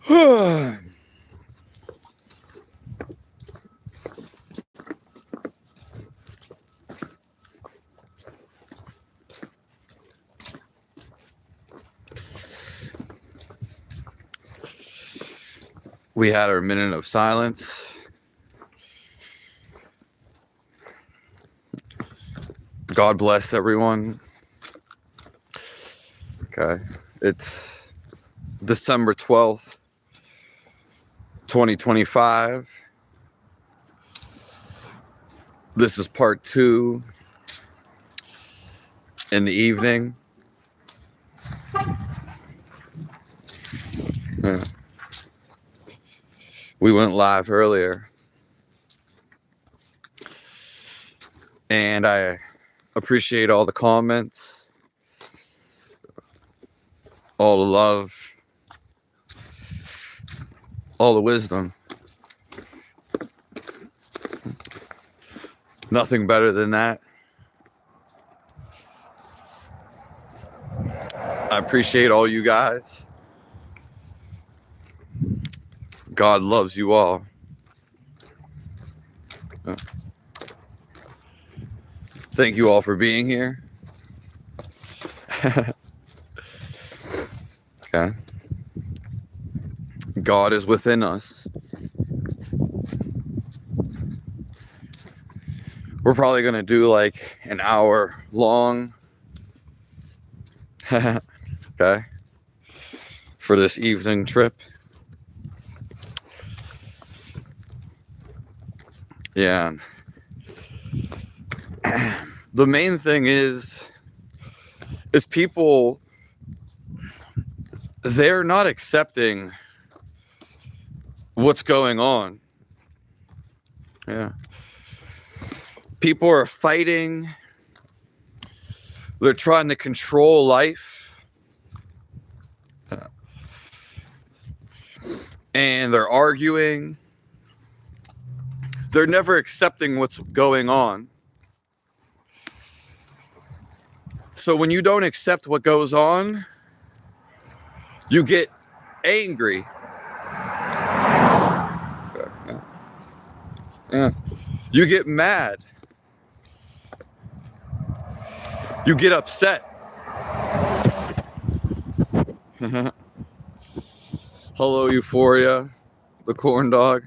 We had our minute of silence. God bless everyone. Okay. It's December 12th, 2025. This is part 2 in the evening. Yeah. We went live earlier. And I appreciate all the comments, all the love, all the wisdom. Nothing better than that. I appreciate all you guys. God loves you all. Thank you all for being here. Okay. God is within us. We're probably going to do like an hour long. Okay. For this evening trip. Yeah. The main thing is people, they're not accepting what's going on. Yeah. People are fighting. They're trying to control life. And they're arguing. They're never accepting what's going on. So when you don't accept what goes on, you get angry. Yeah. You get mad. You get upset. Hello, Euphoria, the corn dog.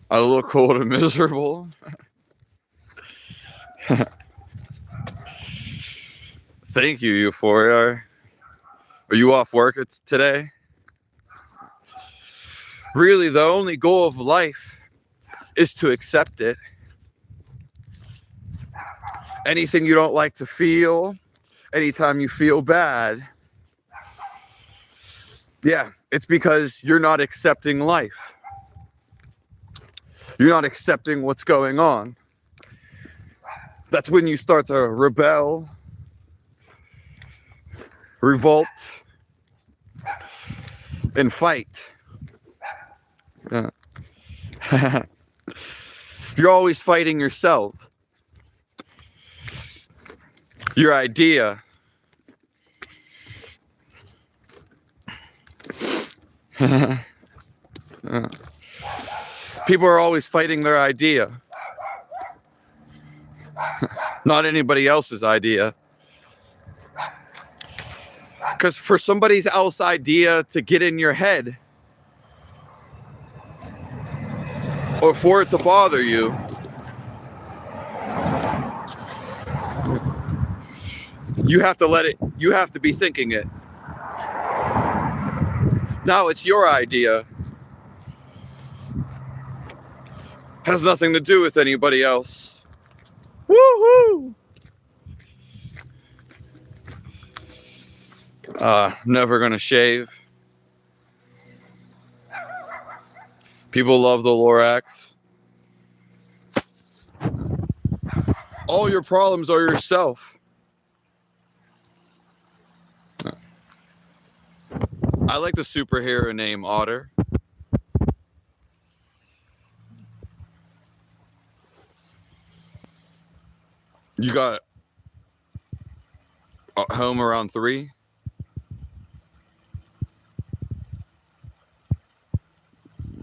I look cold and miserable. Thank you, Euphoria. Are you off work today? Really, the only goal of life is to accept it. Anything you don't like to feel, anytime you feel bad, yeah, it's because you're not accepting life. You're not accepting what's going on. That's when you start to rebel, revolt, and fight. Yeah. You're always fighting yourself. Your idea. People are always fighting their idea. Not anybody else's idea. Because for somebody else's idea to get in your head, or for it to bother you, you have to let it, you have to be thinking it. Now it's your idea. Has nothing to do with anybody else. Woohoo! Never gonna shave. People love the Lorax. All your problems are yourself. I like the superhero name Otter. You got home around 3?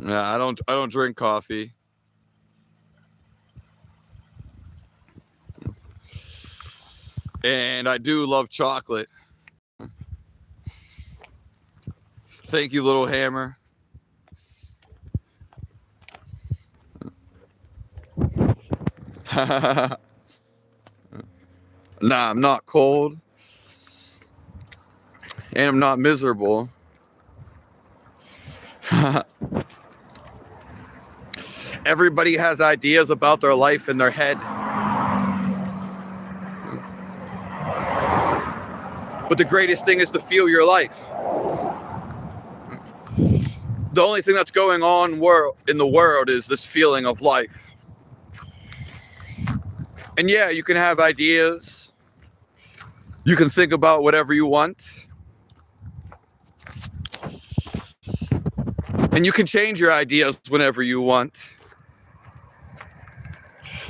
Yeah, I don't drink coffee. And I do love chocolate. Thank you, little hammer. Nah, I'm not cold. And I'm not miserable. Everybody has ideas about their life in their head. But the greatest thing is to feel your life. The only thing that's going on in the world is this feeling of life. And yeah, you can have ideas. You can think about whatever you want. And you can change your ideas whenever you want.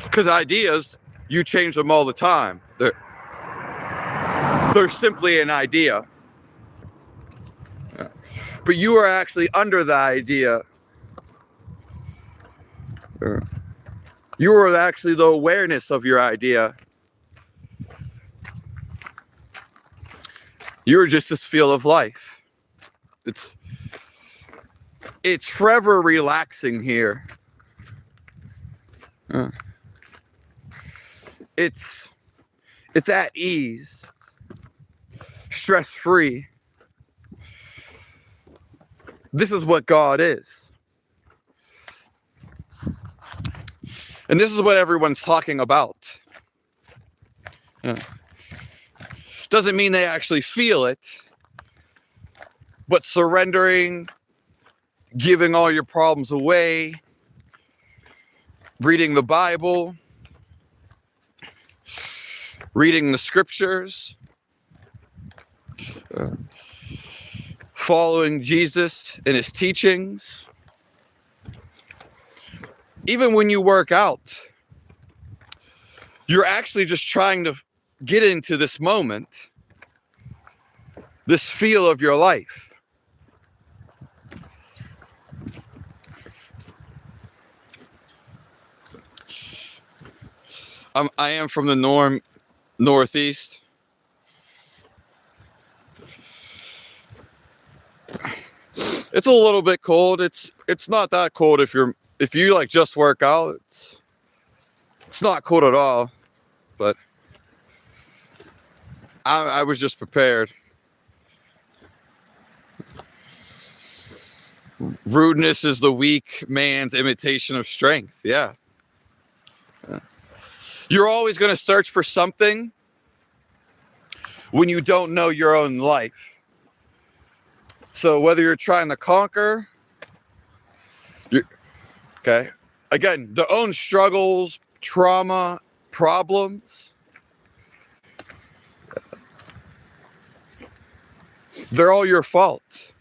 Because ideas, you change them all the time. They're simply an idea. But you are actually under the idea. You are actually the awareness of your idea. You're just this feel of life. It's forever relaxing here. It's at ease, stress-free. This is what God is. And this is what everyone's talking about. Doesn't mean they actually feel it, but surrendering, giving all your problems away, reading the Bible, reading the scriptures, following Jesus and his teachings. Even when you work out, you're actually just trying to get into this moment, this feel of your life. I am from the Northeast. It's a little bit cold. It's not that cold if you like just work out. It's not cold at all, but I was just prepared. Rudeness is the weak man's imitation of strength. Yeah. You're always going to search for something when you don't know your own life. So whether you're trying to conquer, okay, again, the own struggles, trauma, problems, they're all your fault.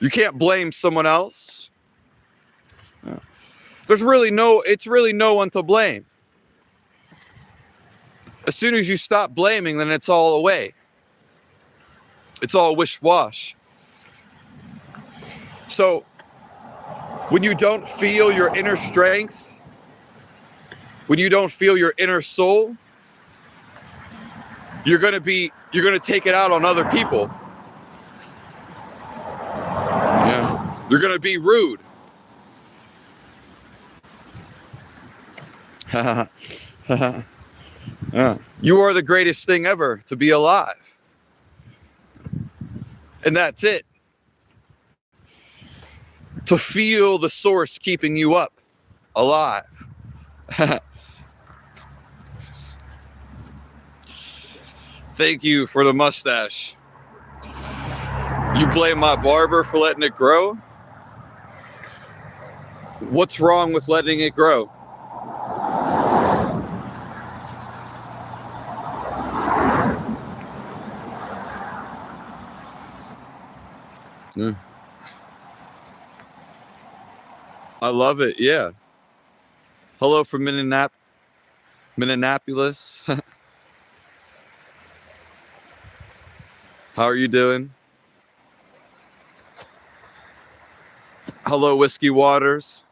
You can't blame someone else. It's really no one to blame. As soon as you stop blaming, then it's all away. It's all wish-wash. So when you don't feel your inner strength, when you don't feel your inner soul, you're going to take it out on other people. Yeah. You're going to be rude. Yeah. You are the greatest thing ever to be alive. And that's it. To feel the source keeping you up, alive. Thank you for the mustache. You blame my barber for letting it grow? What's wrong with letting it grow? I love it, yeah. Hello from Minneapolis. Minneapolis. How are you doing? Hello, Whiskey Waters.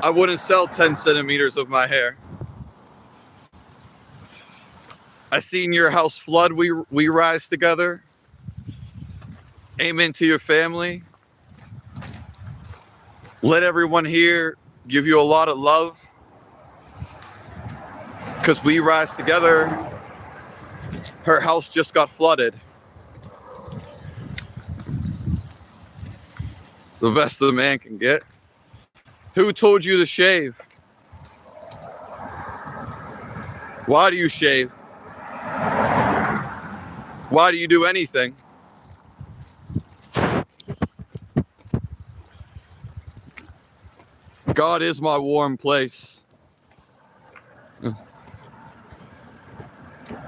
I wouldn't sell 10 centimeters of my hair. I seen your house flood. We rise together. Amen to your family. Let everyone here give you a lot of love. Because we rise together. Her house just got flooded. The best the man can get. Who told you to shave? Why do you shave? Why do you do anything? God is my warm place.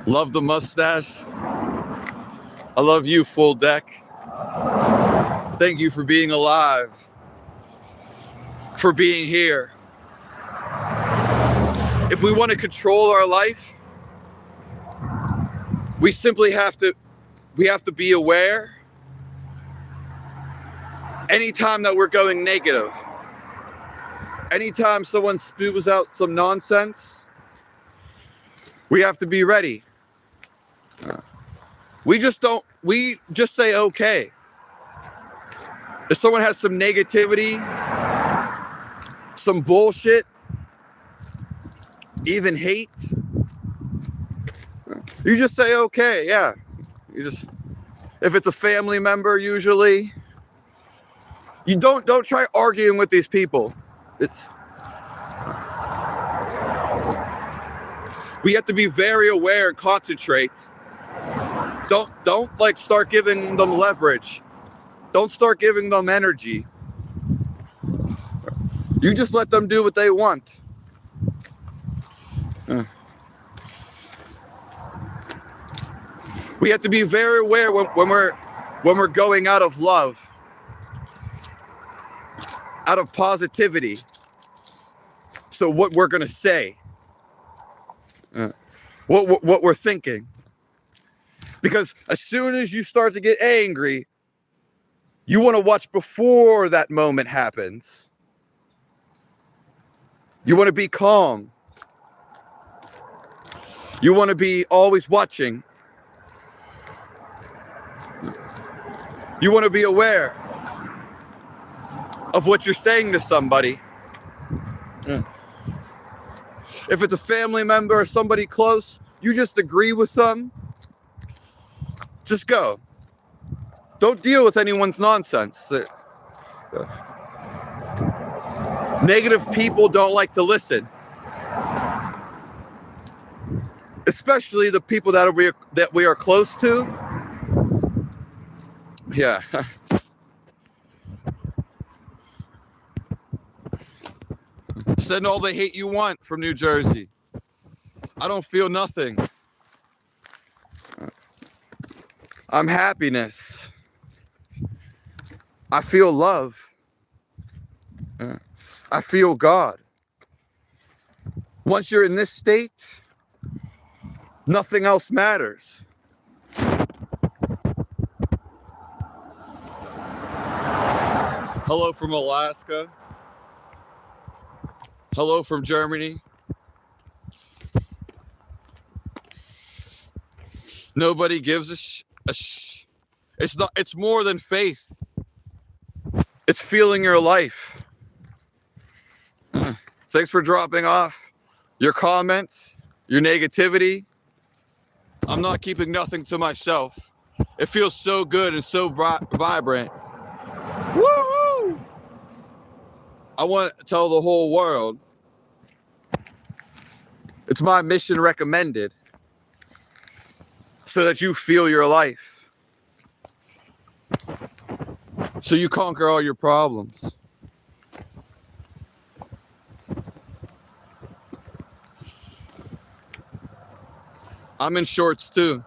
Love the mustache. I love you, full deck. Thank you for being alive. For being here. If we want to control our life, we simply have to be aware anytime that we're going negative. Anytime someone spews out some nonsense, we have to be ready. We just say okay. If someone has some negativity, some bullshit, even hate, you just say okay, yeah. If it's a family member, usually, you don't try arguing with these people. We have to be very aware and concentrate. Don't like start giving them leverage. Don't start giving them energy. You just let them do what they want. We have to be very aware when we're going out of love, out of positivity. So what we're gonna say, what we're thinking, because as soon as you start to get angry, you want to watch before that moment happens. You want to be calm. You want to be always watching. You want to be aware of what you're saying to somebody. If it's a family member or somebody close, you just agree with them. Just go. Don't deal with anyone's nonsense. Negative people don't like to listen. Especially the people that we are close to. Yeah. Send all the hate you want from New Jersey. I don't feel nothing. I'm happiness. I feel love. I feel God. Once you're in this state, nothing else matters. Hello from Alaska. Hello from Germany. Nobody gives a it's more than faith. It's feeling your life. Thanks for dropping off your comments, your negativity. I'm not keeping nothing to myself. It feels so good and so vibrant. Woo-hoo! I want to tell the whole world. It's my mission recommended. So that you feel your life. So you conquer all your problems. I'm in shorts too.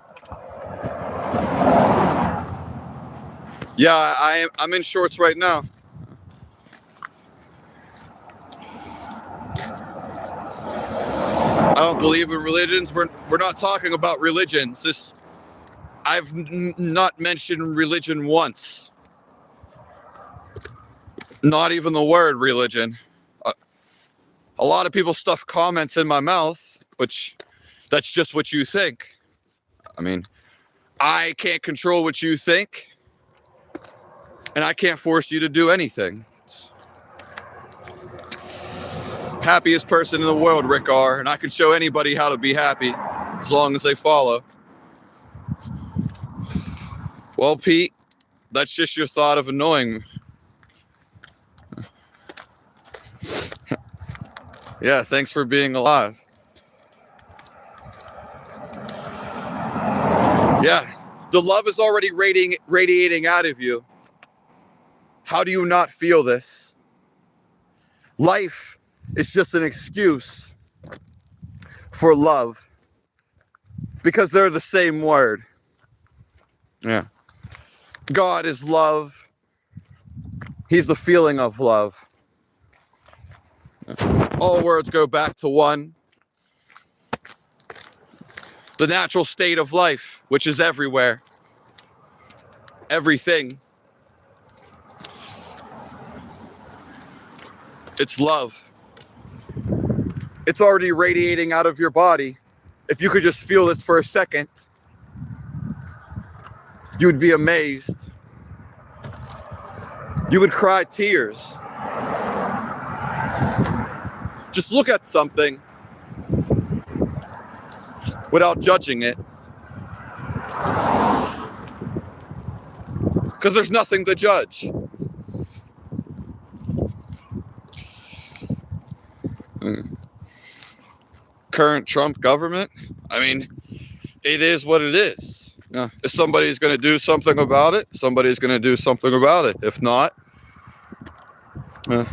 Yeah, I'm in shorts right now. I don't believe in religions. We're not talking about religions. I've not mentioned religion once. Not even the word religion. A lot of people stuff comments in my mouth, which that's just what you think. I mean, I can't control what you think, and I can't force you to do anything. Happiest person in the world, Rick R., and I can show anybody how to be happy as long as they follow. Well, Pete, that's just your thought of annoying me. Yeah, thanks for being alive. Yeah, the love is already radiating out of you. How do you not feel this? Life is just an excuse for love because they're the same word. Yeah. God is love. He's the feeling of love. All words go back to one. The natural state of life, which is everywhere. Everything. It's love. It's already radiating out of your body. If you could just feel this for a second, you would be amazed. You would cry tears. Just look at something without judging it. Because there's nothing to judge. Current Trump government, I mean, it is what it is. Yeah. If somebody's going to do something about it, somebody's going to do something about it. If not, I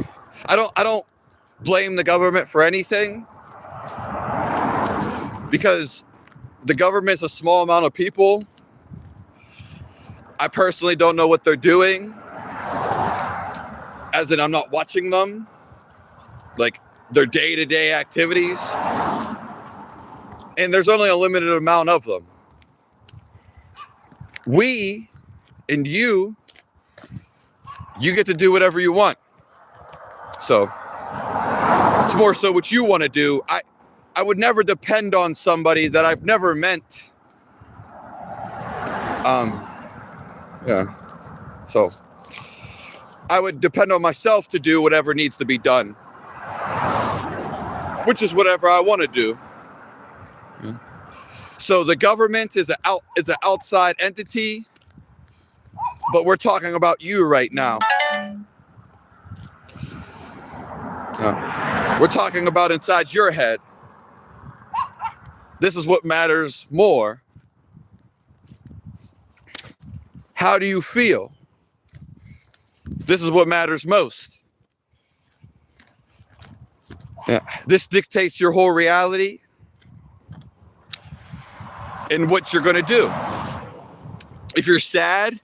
don't blame the government for anything, because the government's a small amount of people. I personally don't know what they're doing, as in I'm not watching them, like their day-to-day activities, and there's only a limited amount of them. We and you get to do whatever you want. So it's more so what you want to do. I would never depend on somebody that I've never met. Yeah. So I would depend on myself to do whatever needs to be done, which is whatever I want to do. Yeah. So the government is an outside entity, but we're talking about you right now. We're talking about inside your head. This is what matters more. How do you feel? This is what matters most. Yeah. This dictates your whole reality and what you're going to do. If you're sad,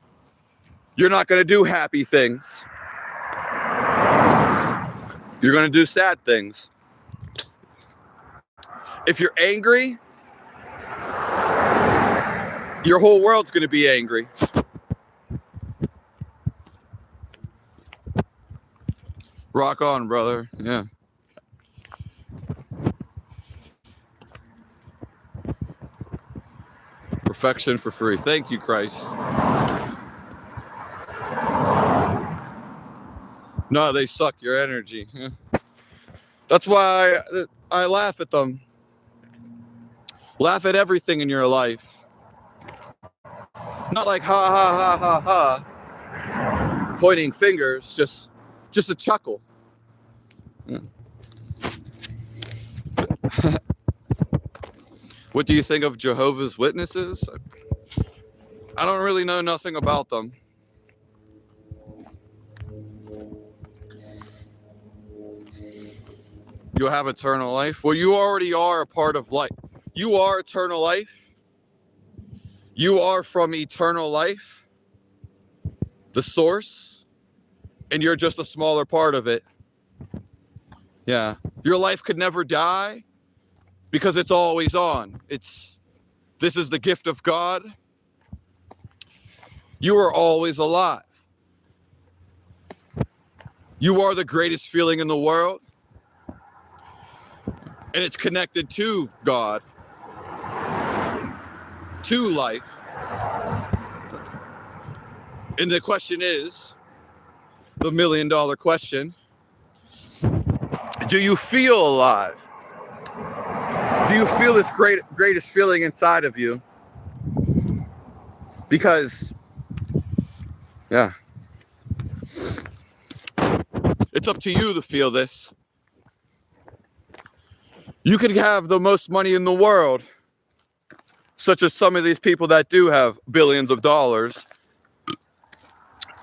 you're not going to do happy things. You're going to do sad things. If you're angry, your whole world's going to be angry. Rock on, brother. Yeah. Perfection for free. Thank you, Christ. No, they suck your energy. Yeah. That's why I laugh at them. Laugh at everything in your life. Not like ha ha ha ha ha, pointing fingers, just a chuckle. Yeah. What do you think of Jehovah's Witnesses? I don't really know nothing about them. You'll have eternal life. Well, you already are a part of life. You are eternal life. You are from eternal life, the source, and you're just a smaller part of it. Yeah. Your life could never die. because it's always on. This is the gift of God. You are always alive. You are the greatest feeling in the world. And it's connected to God, to life. And the question is, the $1 million question, do you feel alive? Do you feel this greatest feeling inside of you? Because, yeah, it's up to you to feel this. You could have the most money in the world, such as some of these people that do have billions of dollars.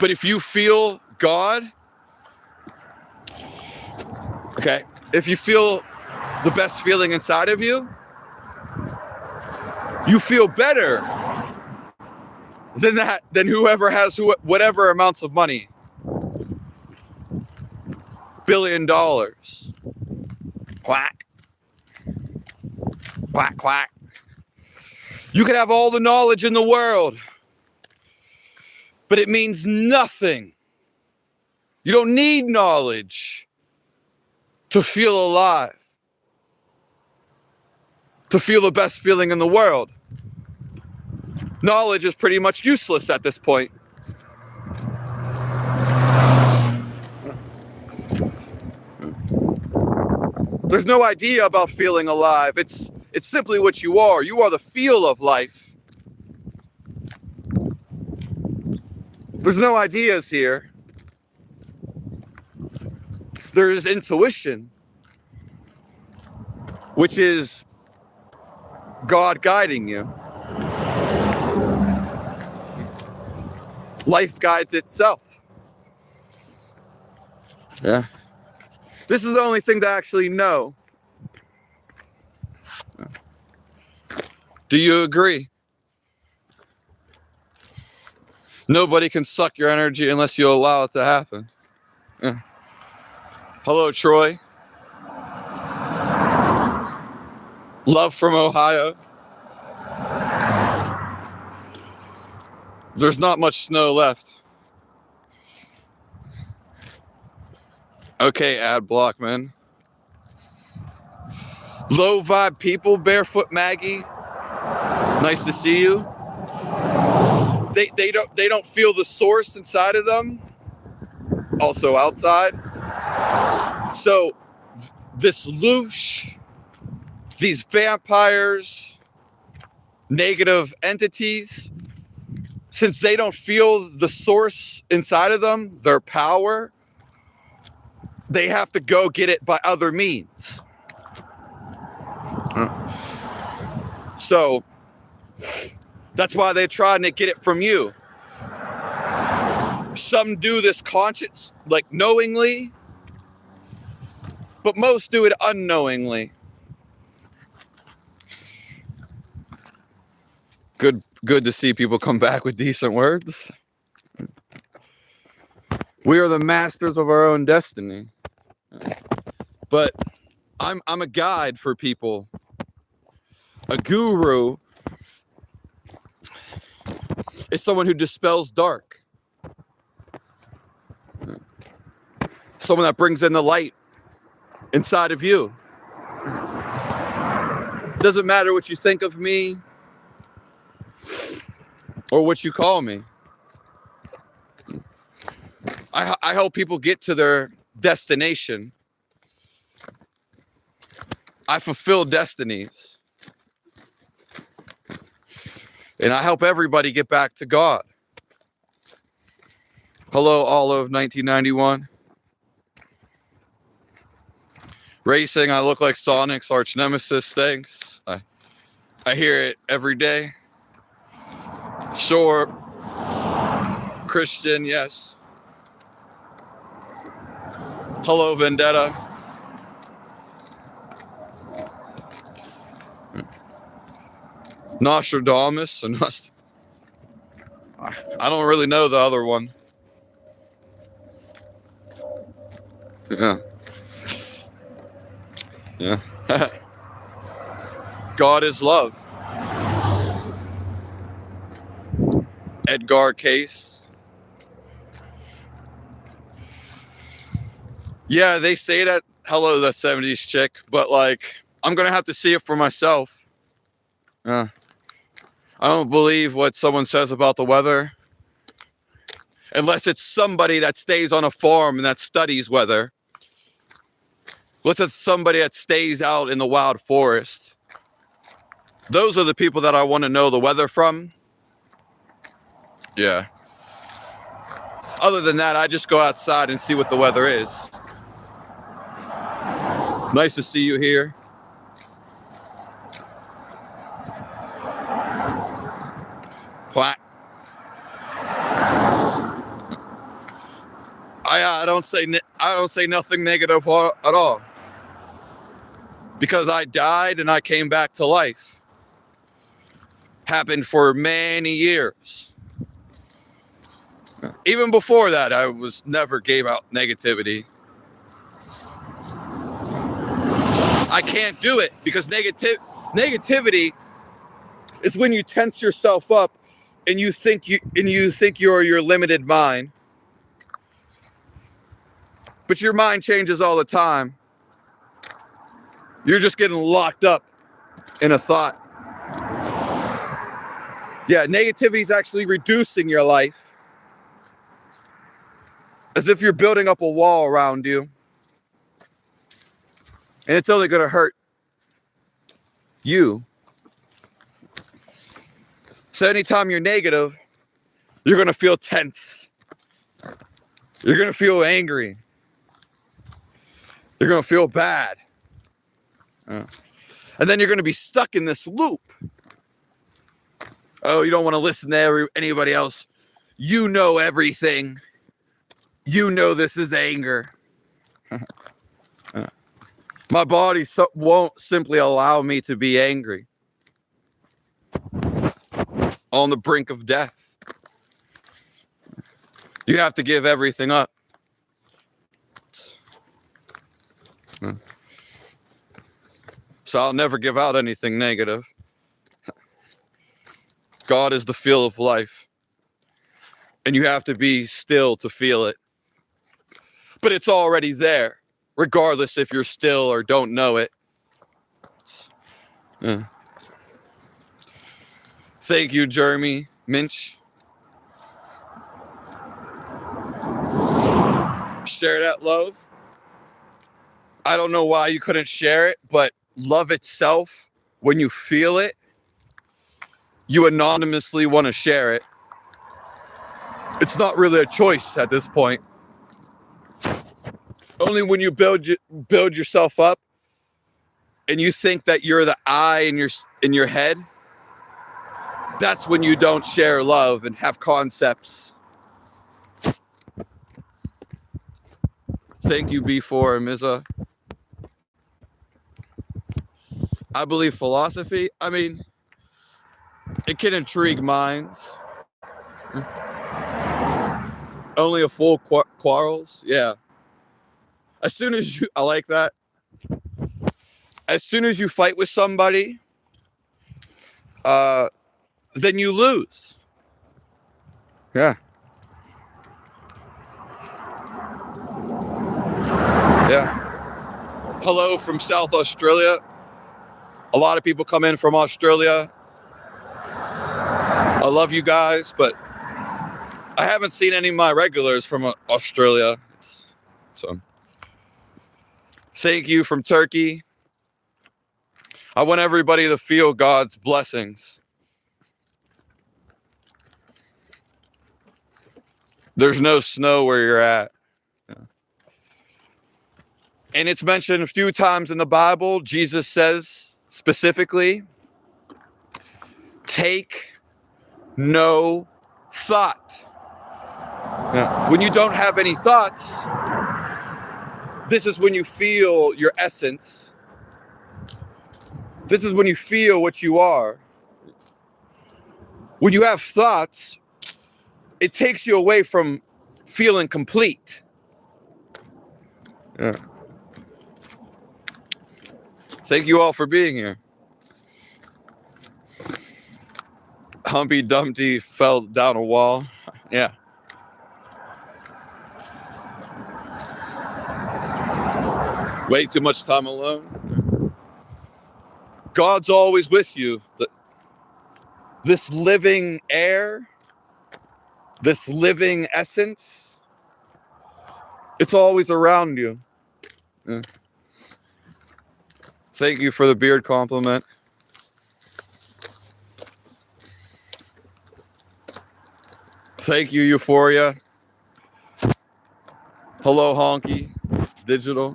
But if you feel God, okay, if you feel the best feeling inside of you, you feel better than whoever has whatever amounts of money. $1 billion. Quack. Quack, quack. You could have all the knowledge in the world, but it means nothing. You don't need knowledge to feel alive, to feel the best feeling in the world. Knowledge is pretty much useless at this point. There's no idea about feeling alive. It's simply what you are. You are the feel of life. There's no ideas here. There is intuition, which is God guiding you. Life guides itself. Yeah. This is the only thing to actually know. Do you agree? Nobody can suck your energy unless you allow it to happen. Yeah. Hello, Troy. Love from Ohio. There's not much snow left. Okay, ad block, man. Low vibe people, Barefoot Maggie. Nice to see you. They don't feel the source inside of them. Also outside. So this loosh, these vampires, negative entities, since they don't feel the source inside of them, their power, they have to go get it by other means. So that's why they're trying to get it from you. Some do this conscious, like knowingly, but most do it unknowingly. Good to see people come back with decent words. We are the masters of our own destiny. But I'm a guide for people. A guru is someone who dispels dark. Someone that brings in the light inside of you. Doesn't matter what you think of me or what you call me. I help people get to their destination. I fulfill destinies. And I help everybody get back to God. Hello, all of 1991. Racing, I look like Sonic's arch nemesis. Thanks. I hear it every day. Sure. Christian, yes. Hello, Vendetta. Nostradamus. I don't really know the other one. Yeah. Yeah. God is love. Edgar Case. Yeah, they say that, hello, that 70s chick, but like, I'm gonna have to see it for myself. I don't believe what someone says about the weather, unless it's somebody that stays on a farm and that studies weather. Unless it's somebody that stays out in the wild forest. Those are the people that I want to know the weather from. Yeah. Other than that, I just go outside and see what the weather is. Nice to see you here. Clap. I don't say nothing negative at all. Because I died and I came back to life. Happened for many years. Even before that, I never gave out negativity. I can't do it because negativity is when you tense yourself up and you think you're your limited mind. But your mind changes all the time. You're just getting locked up in a thought. Yeah, negativity is actually reducing your life. As if you're building up a wall around you. And it's only going to hurt you. So anytime you're negative, you're going to feel tense. You're going to feel angry. You're going to feel bad. And then you're going to be stuck in this loop. Oh, you don't want to listen to anybody else. You know everything. You know this is anger. My body won't simply allow me to be angry. On the brink of death. You have to give everything up. So I'll never give out anything negative. God is the feel of life. And you have to be still to feel it. But it's already there, regardless if you're still or don't know it. Thank you, Jeremy Minch. Share that love. I don't know why you couldn't share it, but love itself, when you feel it, you anonymously want to share it. It's not really a choice at this point. Only when you build yourself up and you think that you're the I in your head, that's when you don't share love and have concepts. Thank you, B4 and Miza. I believe philosophy, it can intrigue minds. Only a fool quarrels, yeah. I like that. As soon as you fight with somebody, then you lose. Yeah. Yeah. Hello from South Australia. A lot of people come in from Australia. I love you guys, but I haven't seen any of my regulars from Australia. So, thank you from Turkey. I want everybody to feel God's blessings. There's no snow where you're at. And it's mentioned a few times in the Bible. Jesus says specifically, take no thought. Yeah. When you don't have any thoughts, this is when you feel your essence. This is when you feel what you are. When you have thoughts, it takes you away from feeling complete. Yeah. Thank you all for being here. Humpty Dumpty fell down a wall. Yeah. Way too much time alone. God's always with you. This living air, this living essence, it's always around you. Yeah. Thank you for the beard compliment. Thank you, Euphoria. Hello, Honky Digital.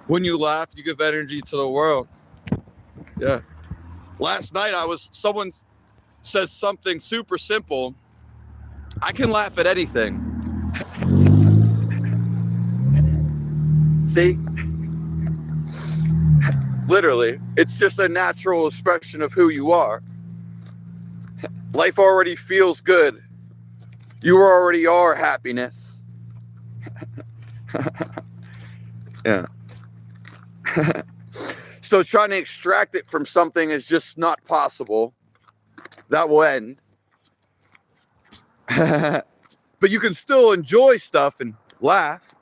When you laugh, you give energy to the world. Yeah. Last night, someone says something super simple. I can laugh at anything. See? Literally, it's just a natural expression of who you are. Life already feels good. You already are happiness. Yeah. So trying to extract it from something is just not possible. That will end. But you can still enjoy stuff and laugh.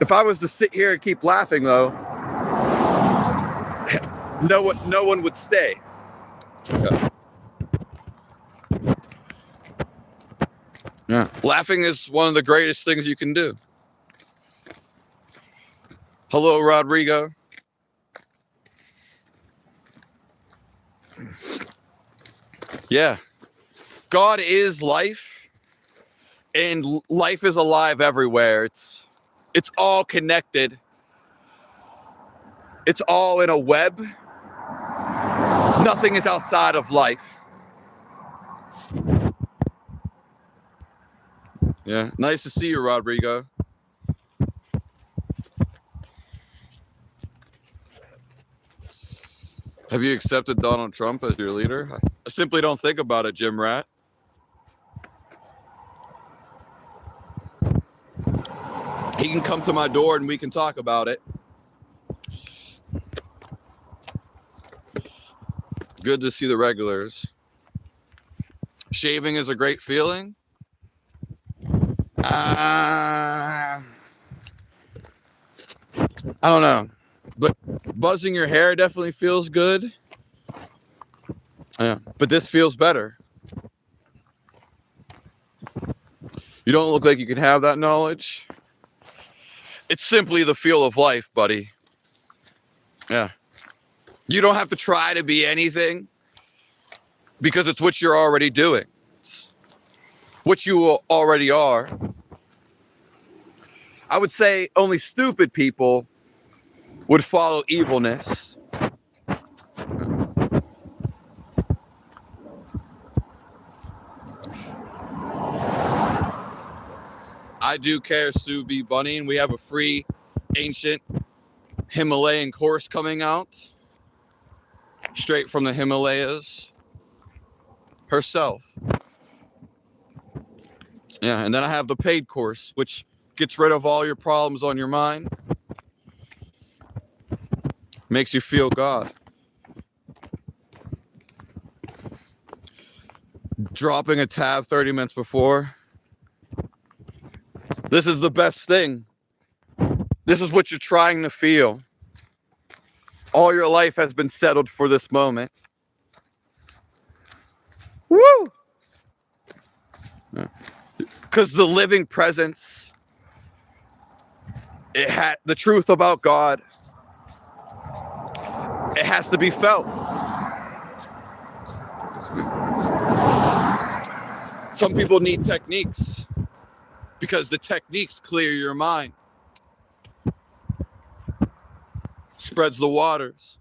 If I was to sit here and keep laughing, though, no one would stay. Yeah. Yeah. Laughing is one of the greatest things you can do. Hello, Rodrigo. Yeah. God is life, and life is alive everywhere. It's all connected. It's all in a web. Nothing is outside of life. Yeah, nice to see you, Rodrigo. Have you accepted Donald Trump as your leader? I simply don't think about it, Jim Rat. He can come to my door and we can talk about it. Good to see the regulars. Shaving is a great feeling. I don't know. But buzzing your hair definitely feels good. Yeah, but this feels better. You don't look like you can have that knowledge. It's simply the feel of life, buddy. Yeah. You don't have to try to be anything because it's what you're already doing. It's what you already are. I would say only stupid people would follow evilness. I do care, Sue B. Bunny, and we have a free ancient Himalayan course coming out straight from the Himalayas herself. Yeah, and then I have the paid course, which gets rid of all your problems on your mind. Makes you feel God. Dropping a tab 30 minutes before. This is the best thing. This is what you're trying to feel. All your life has been settled for this moment. Woo! Because the living presence, the truth about God, it has to be felt. Some people need techniques because the techniques clear your mind. Spreads the waters.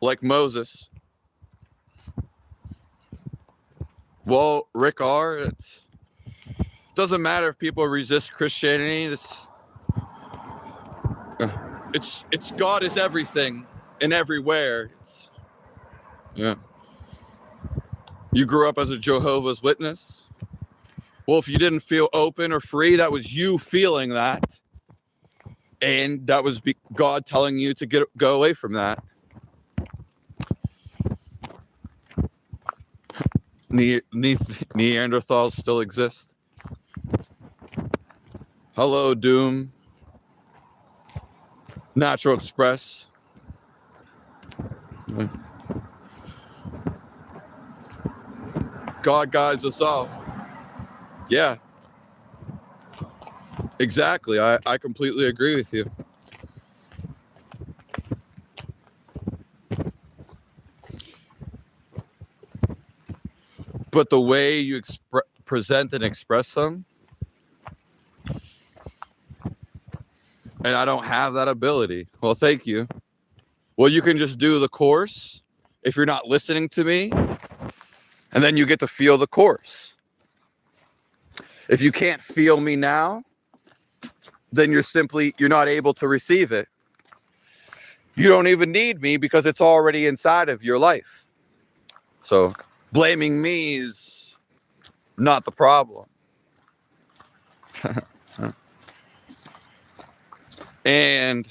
Like Moses. Well, Rick R., it doesn't matter if people resist Christianity. It's God is everything and everywhere. Yeah. You grew up as a Jehovah's Witness. Well, if you didn't feel open or free, that was you feeling that. And that was God telling you to go away from that. Neanderthals still exist. Hello, Doom. Natural Express. God guides us all. Yeah. Exactly. I completely agree with you. But the way you present and express them, and I don't have that ability. Well, thank you. Well, you can just do the course if you're not listening to me, and then you get to feel the course. If you can't feel me now, then you're not able to receive it. You don't even need me because it's already inside of your life. So blaming me is not the problem. And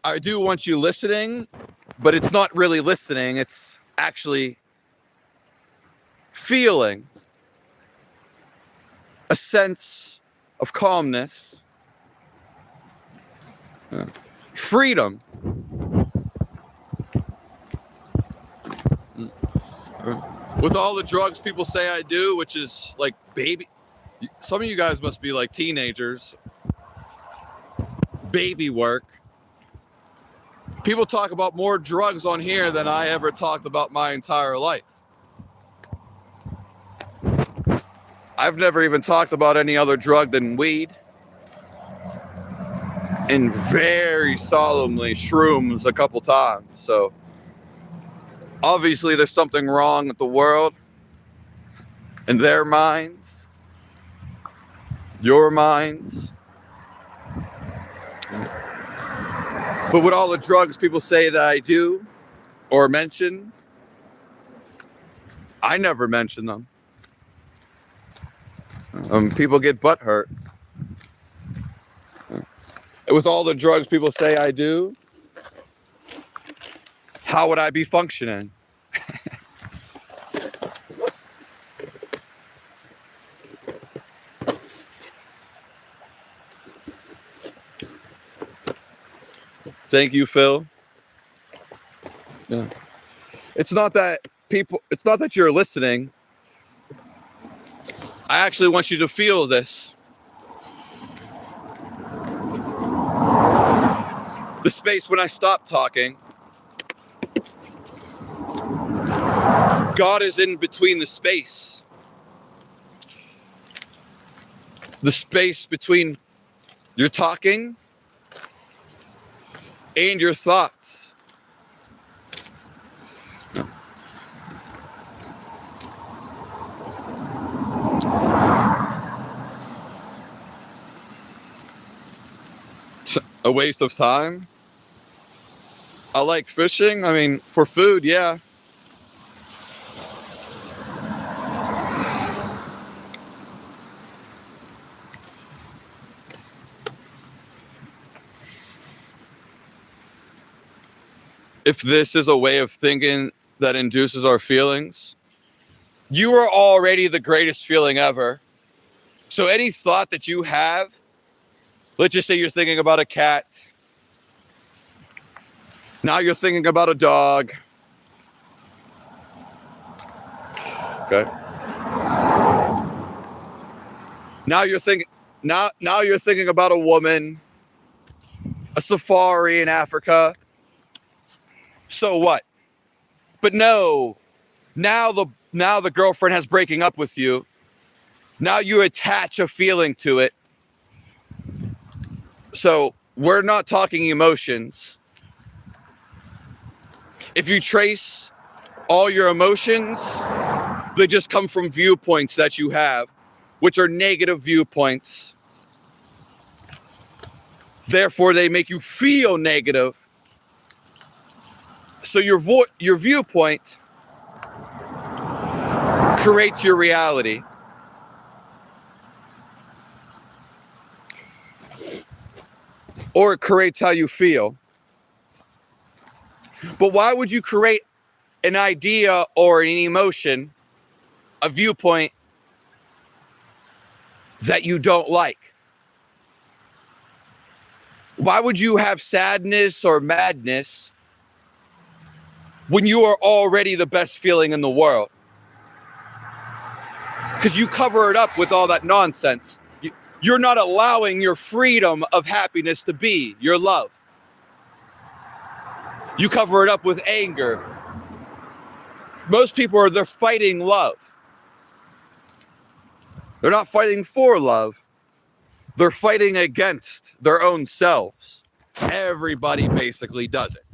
I do want you listening, but it's not really listening. It's actually feeling a sense of calmness, freedom. With all the drugs people say I do, which is like some of you guys must be like teenagers, baby work. People talk about more drugs on here than I ever talked about my entire life. I've never even talked about any other drug than weed. And very solemnly shrooms a couple times. So obviously there's something wrong with the world in their minds, your minds. But with all the drugs people say that I do or mention, I never mention them. People get butthurt. With all the drugs people say I do, how would I be functioning? Thank you, Phil. Yeah. It's not that you're listening. I actually want you to feel this. The space when I stop talking. God is in between the space. The space between your talking and your thoughts. A waste of time. I like fishing. I mean, for food, yeah. If this is a way of thinking that induces our feelings, you are already the greatest feeling ever. So any thought that you have, let's just say you're thinking about a cat. Now you're thinking about a dog. Okay. Now you're thinking about a woman, a safari in Africa. So what? But no, now the girlfriend has breaking up with you. Now you attach a feeling to it. So we're not talking emotions. If you trace all your emotions, they just come from viewpoints that you have, which are negative viewpoints. Therefore, they make you feel negative. So your viewpoint creates your reality. Or it creates how you feel. But why would you create an idea or an emotion, a viewpoint that you don't like? Why would you have sadness or madness when you are already the best feeling in the world? Because you cover it up with all that nonsense. You're not allowing your freedom of happiness to be your love. You cover it up with anger. Most people they're fighting love. They're not fighting for love. They're fighting against their own selves. Everybody basically does it.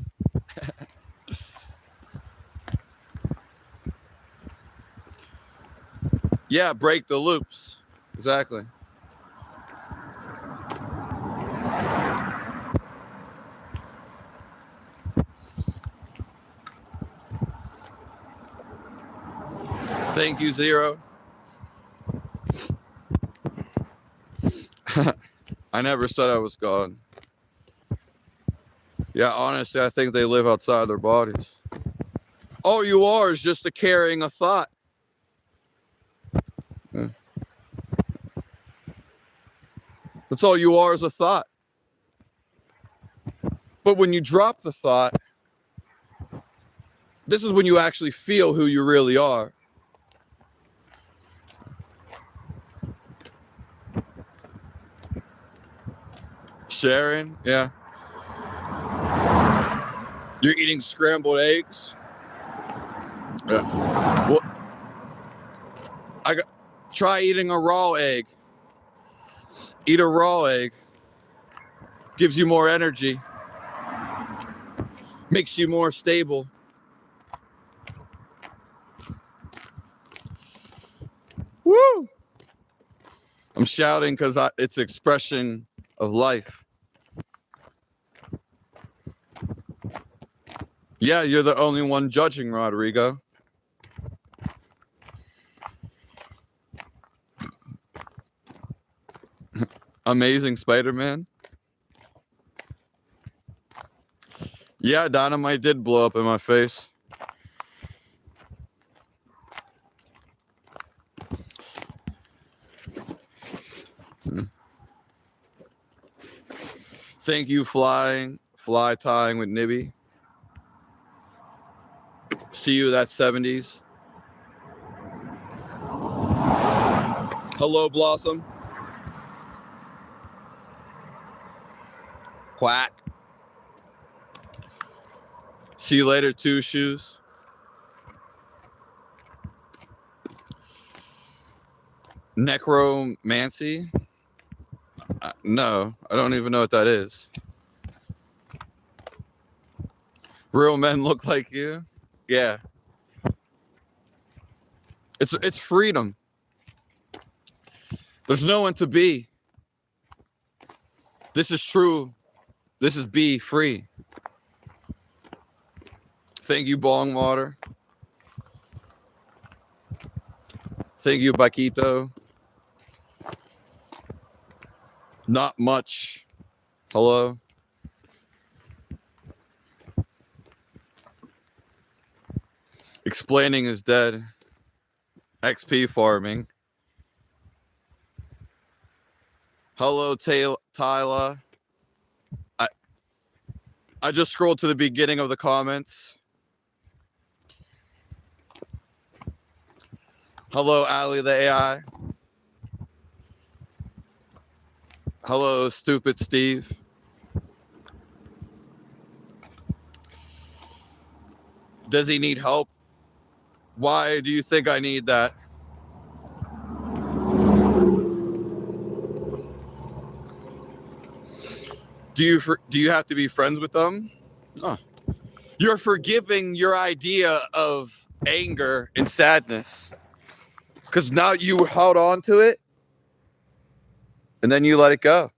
Yeah, break the loops. Exactly. Thank you, Zero. I never said I was gone. Yeah, honestly, I think they live outside their bodies. All you are is just a carrying a thought. Yeah. That's all you are is a thought. But when you drop the thought, this is when you actually feel who you really are. Sharon, yeah. You're eating scrambled eggs? Yeah. Well, try eating a raw egg. Eat a raw egg. Gives you more energy. Makes you more stable. Woo! I'm shouting because it's expression of life. Yeah, you're the only one judging, Rodrigo. Amazing Spider-Man. Yeah, dynamite did blow up in my face. Thank you, fly tying with Nibby. See you that 70s. Hello, Blossom. Quack. See you later, Two Shoes. Necromancy? No, I don't even know what that is. Real men look like you? Yeah. It's freedom. There's no one to be. This is true. This is be free. Thank you, Bong Water. Thank you, Paquito. Not much. Hello. Explaining is dead. XP farming. Hello, Tyler. I just scrolled to the beginning of the comments. Hello, Ali the AI. Hello, stupid Steve. Does he need help? Why do you think I need that? Do you have to be friends with them? Oh. You're forgiving your idea of anger and sadness because now you held on to it and then you let it go.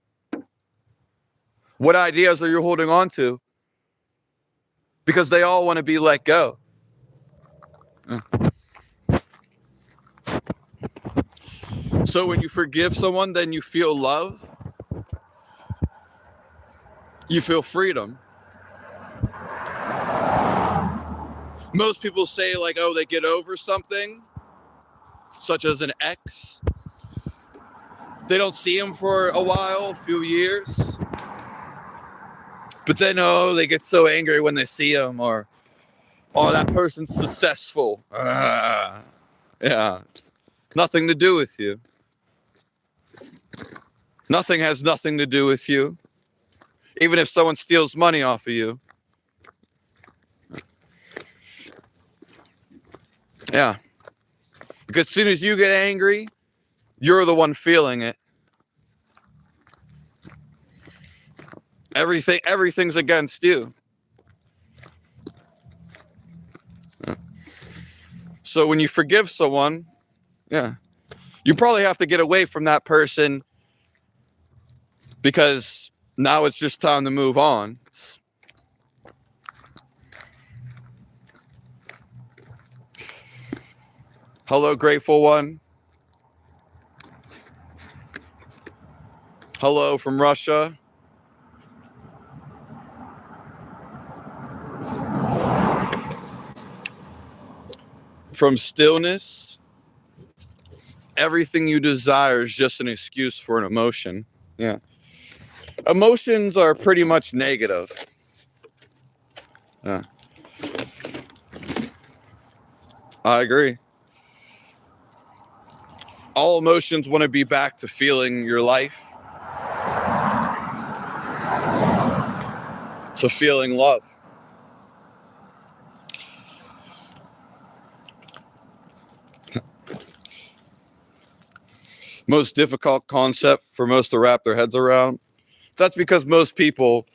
What ideas are you holding on to? because they all want to be let go. So when you forgive someone, then you feel love. You feel freedom. Most people say like, oh, they get over something, such as an ex. They don't see him for a while, a few years. But then, oh, they get so angry when they see him, or, oh, that person's successful. Yeah, nothing to do with you. Nothing has nothing to do with you. Even if someone steals money off of you. Yeah. Because as soon as you get angry, you're the one feeling it. Everything's against you. So when you forgive someone, yeah, you probably have to get away from that person because now it's just time to move on. Hello, grateful one. Hello from Russia. From stillness, everything you desire is just an excuse for an emotion. Yeah. Emotions are pretty much negative. Yeah. I agree. All emotions want to be back to feeling your life, to feeling love. Most difficult concept for most to wrap their heads around. That's because most people,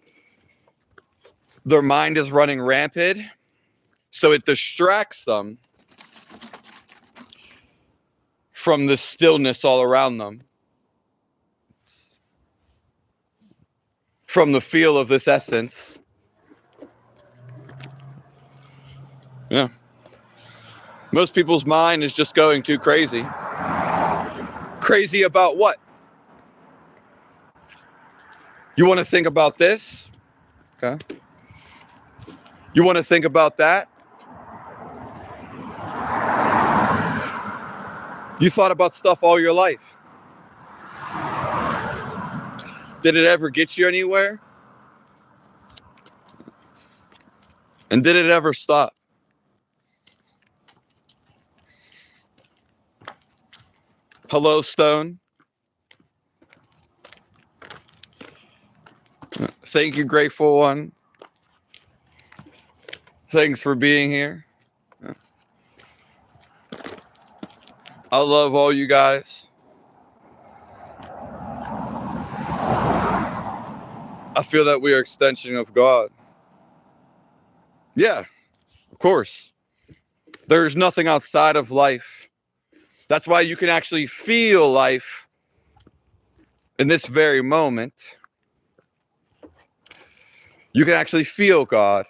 their mind is running rampant, so it distracts them from the stillness all around them, from the feel of this essence. Yeah. Most people's mind is just going too crazy. Crazy about what? You want to think about this? Okay. You want to think about that? You thought about stuff all your life. Did it ever get you anywhere? And did it ever stop? Hello, Stone. Thank you, grateful one. Thanks for being here. I love all you guys. I feel that we are extension of God. Yeah, of course. There's nothing outside of life. That's why you can actually feel life in this very moment. You can actually feel God.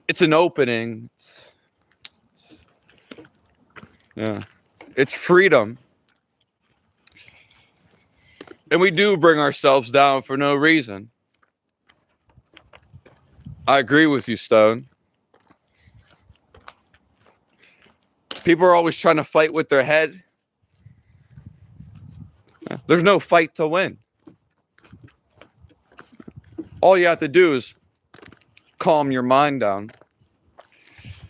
It's an opening. Yeah. It's freedom. And we do bring ourselves down for no reason. I agree with you, Stone. People are always trying to fight with their head. There's no fight to win. All you have to do is calm your mind down.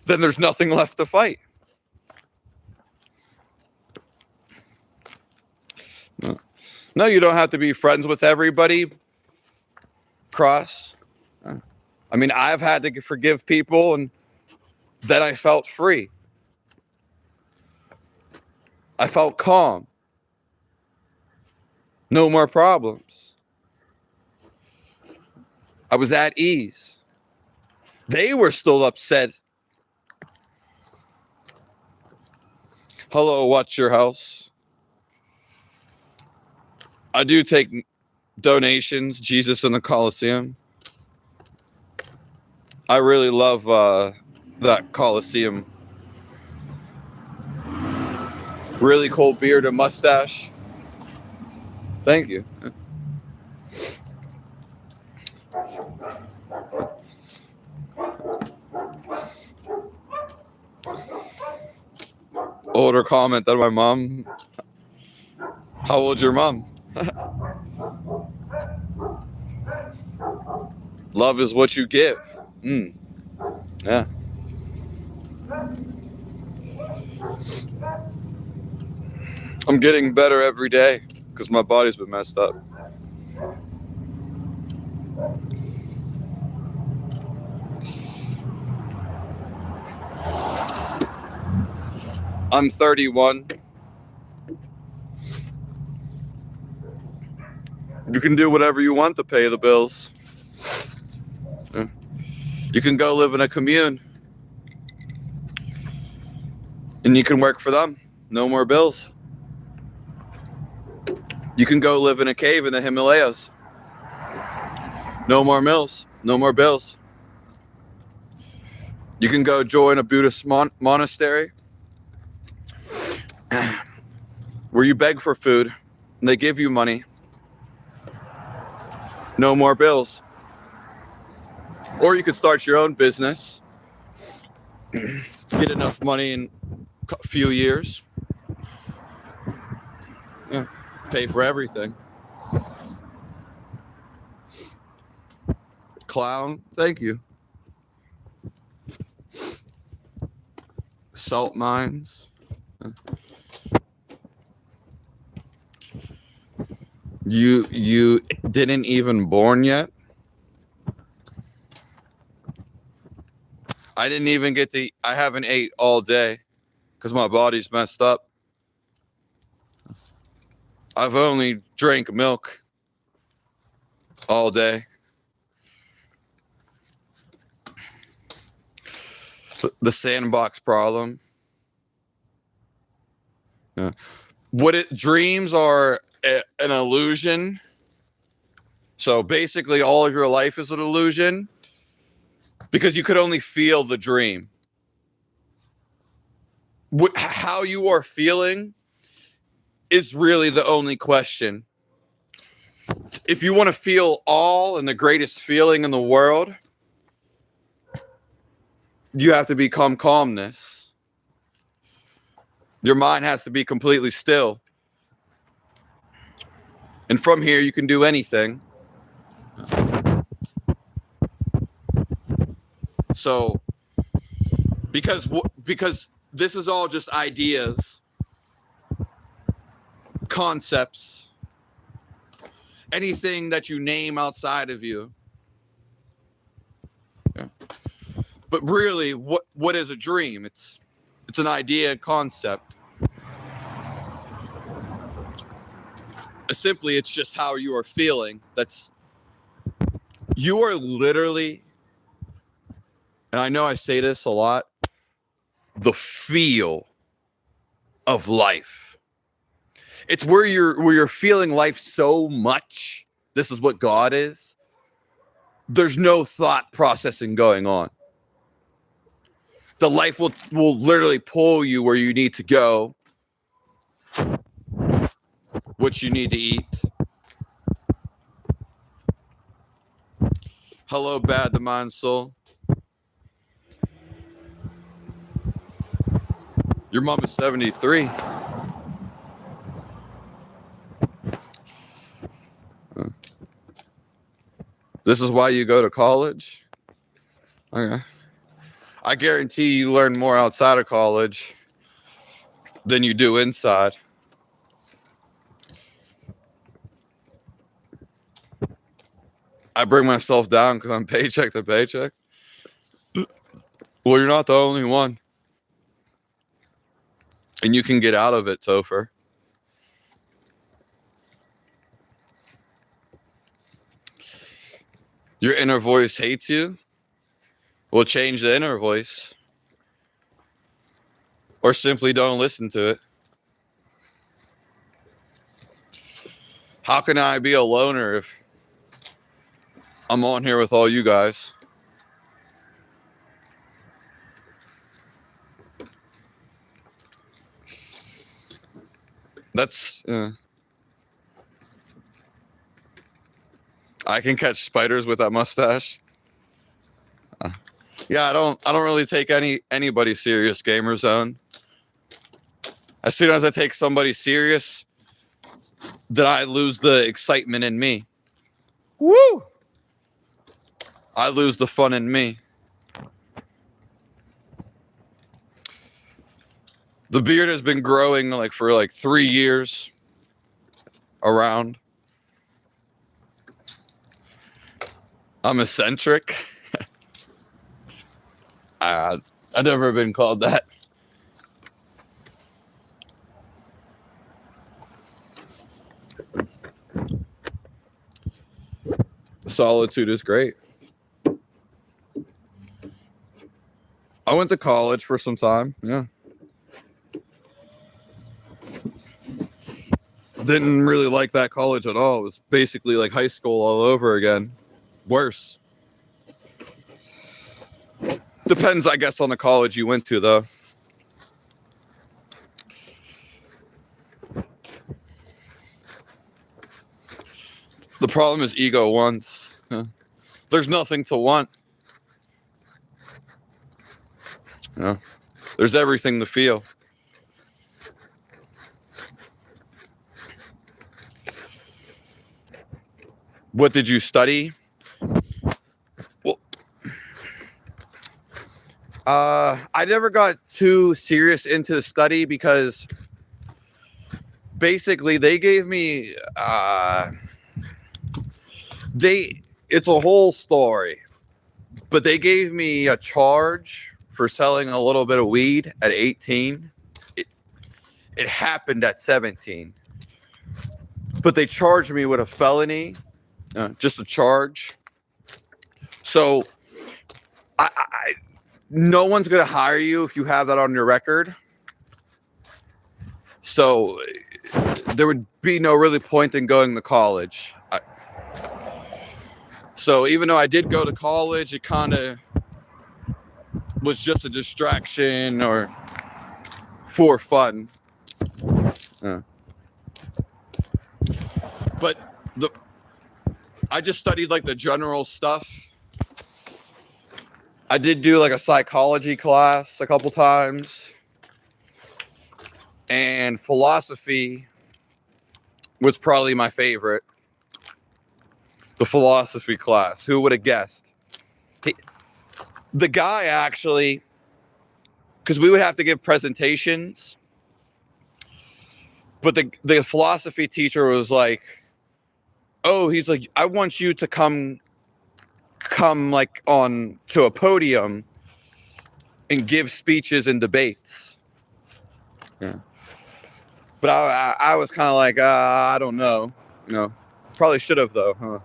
Then there's nothing left to fight. No, you don't have to be friends with everybody. Cross. I mean, I've had to forgive people and then I felt free. I felt calm. No more problems. I was at ease. They were still upset. Hello, what's your house? I do take donations, Jesus in the Coliseum. I really love that Coliseum. Really cool beard and mustache. Thank you. Older comment than my mom. How old's your mom? Love is what you give. Yeah. I'm getting better every day because my body's been messed up. I'm 31. You can do whatever you want to pay the bills. Yeah. You can go live in a commune and you can work for them. No more bills. You can go live in a cave in the Himalayas. No more mills. No more bills. You can go join a Buddhist monastery where you beg for food and they give you money. No more bills. Or you could start your own business, get enough money in a few years, pay for everything. Clown, thank you. Salt mines. You didn't even born yet? I didn't even get to, I haven't ate all day because my body's messed up. I've only drank milk all day. The sandbox problem. Yeah. Dreams are an illusion. So basically all of your life is an illusion because you could only feel the dream. How you are feeling is really the only question. If you want to feel all and the greatest feeling in the world, you have to become calmness. Your mind has to be completely still. And from here, you can do anything. So, because this is all just ideas, concepts, anything that you name outside of you. Yeah. But really, what is a dream? It's an idea, a concept. Simply, it's just how you are feeling. You are literally, and I know I say this a lot, the feel of life. It's where you're feeling life so much. This is what God is. There's no thought processing going on. The life will literally pull you where you need to go, what you need to eat. Hello, bad the mind soul. Your mom is 73. This is why you go to college? Okay. I guarantee you learn more outside of college than you do inside. I bring myself down because I'm paycheck to paycheck. Well, you're not the only one. And you can get out of it, Topher. Your inner voice hates you? Well, change the inner voice. Or simply don't listen to it. How can I be a loner if I'm on here with all you guys? That's I can catch spiders with that mustache. Yeah, I don't really take anybody serious, Gamer Zone. As soon as I take somebody serious, then I lose the excitement in me. Woo! I lose the fun in me. The beard has been growing for 3 years around. I'm eccentric. I've never been called that. Solitude is great. I went to college for some time, yeah. Didn't really like that college at all. It was basically like high school all over again. Worse. Depends, I guess, on the college you went to, though. The problem is ego wants. There's nothing to want. There's everything to feel. What did you study? Well, I never got too serious into the study because basically they gave me it's a whole story, but they gave me a charge for selling a little bit of weed at 18. It happened at 17, but they charged me with a felony, just a charge. So no one's going to hire you if you have that on your record. So there would be no really point in going to college. So even though I did go to college, it kind of was just a distraction or for fun. But I just studied like the general stuff. I did do like a psychology class a couple times. And philosophy was probably my favorite. The philosophy class. Who would have guessed? The guy actually, because we would have to give presentations, but the philosophy teacher was like, oh, he's like, I want you to come like on to a podium and give speeches and debates. Yeah. But I was kind of like, I don't know. Probably should have though, huh?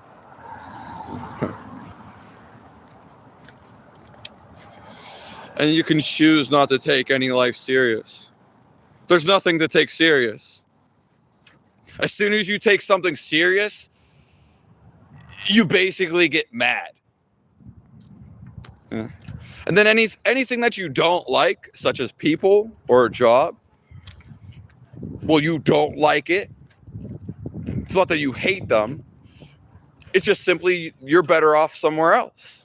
And you can choose not to take any life serious. There's nothing to take serious. As soon as you take something serious, you basically get mad. Yeah. And then anything that you don't like, such as people or a job, well, you don't like it. It's not that you hate them. It's just simply you're better off somewhere else.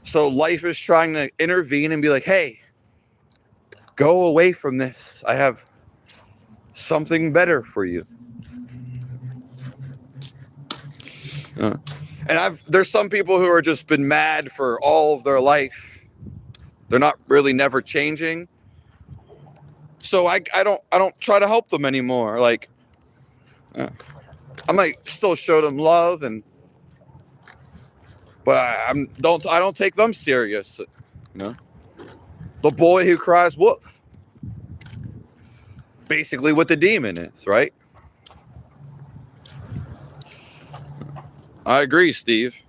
So life is trying to intervene and be like, hey, go away from this. I have something better for you. And there's some people who are just been mad for all of their life. They're not really never changing. So I don't try to help them anymore. Like, I might still show them love, but I don't take them serious. The boy who cries wolf. Basically what the demon is, right? I agree, Steve.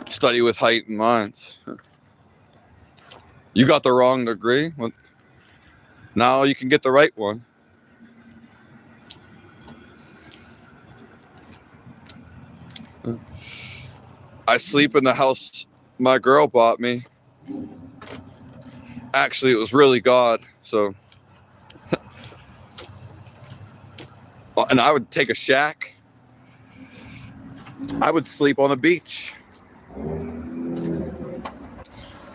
Study with heightened minds. You got the wrong degree. Well, now you can get the right one. I sleep in the house my girl bought me. Actually, it was really God. So, and I would take a shack. I would sleep on the beach,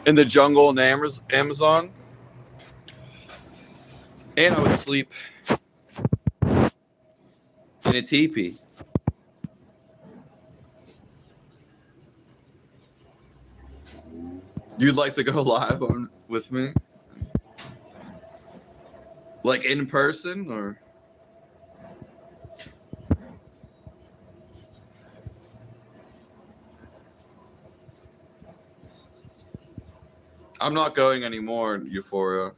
in the jungle in the Amazon, and I would sleep in a teepee. You'd like to go live on with me? Like in person, or? I'm not going anymore, Euphoria.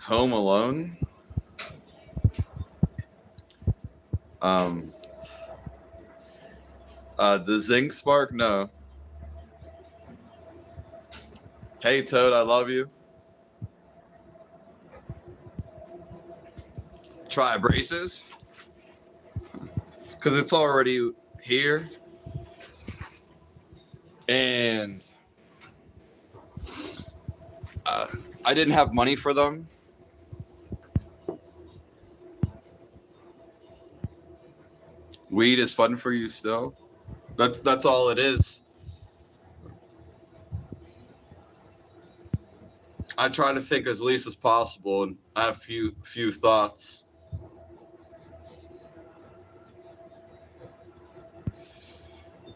Home Alone? The Zinc Spark? No. Hey, Toad, I love you. Try braces? Because it's already here. And I didn't have money for them. Weed is fun for you still. That's all it is. I try to think as least as possible, and I have few thoughts.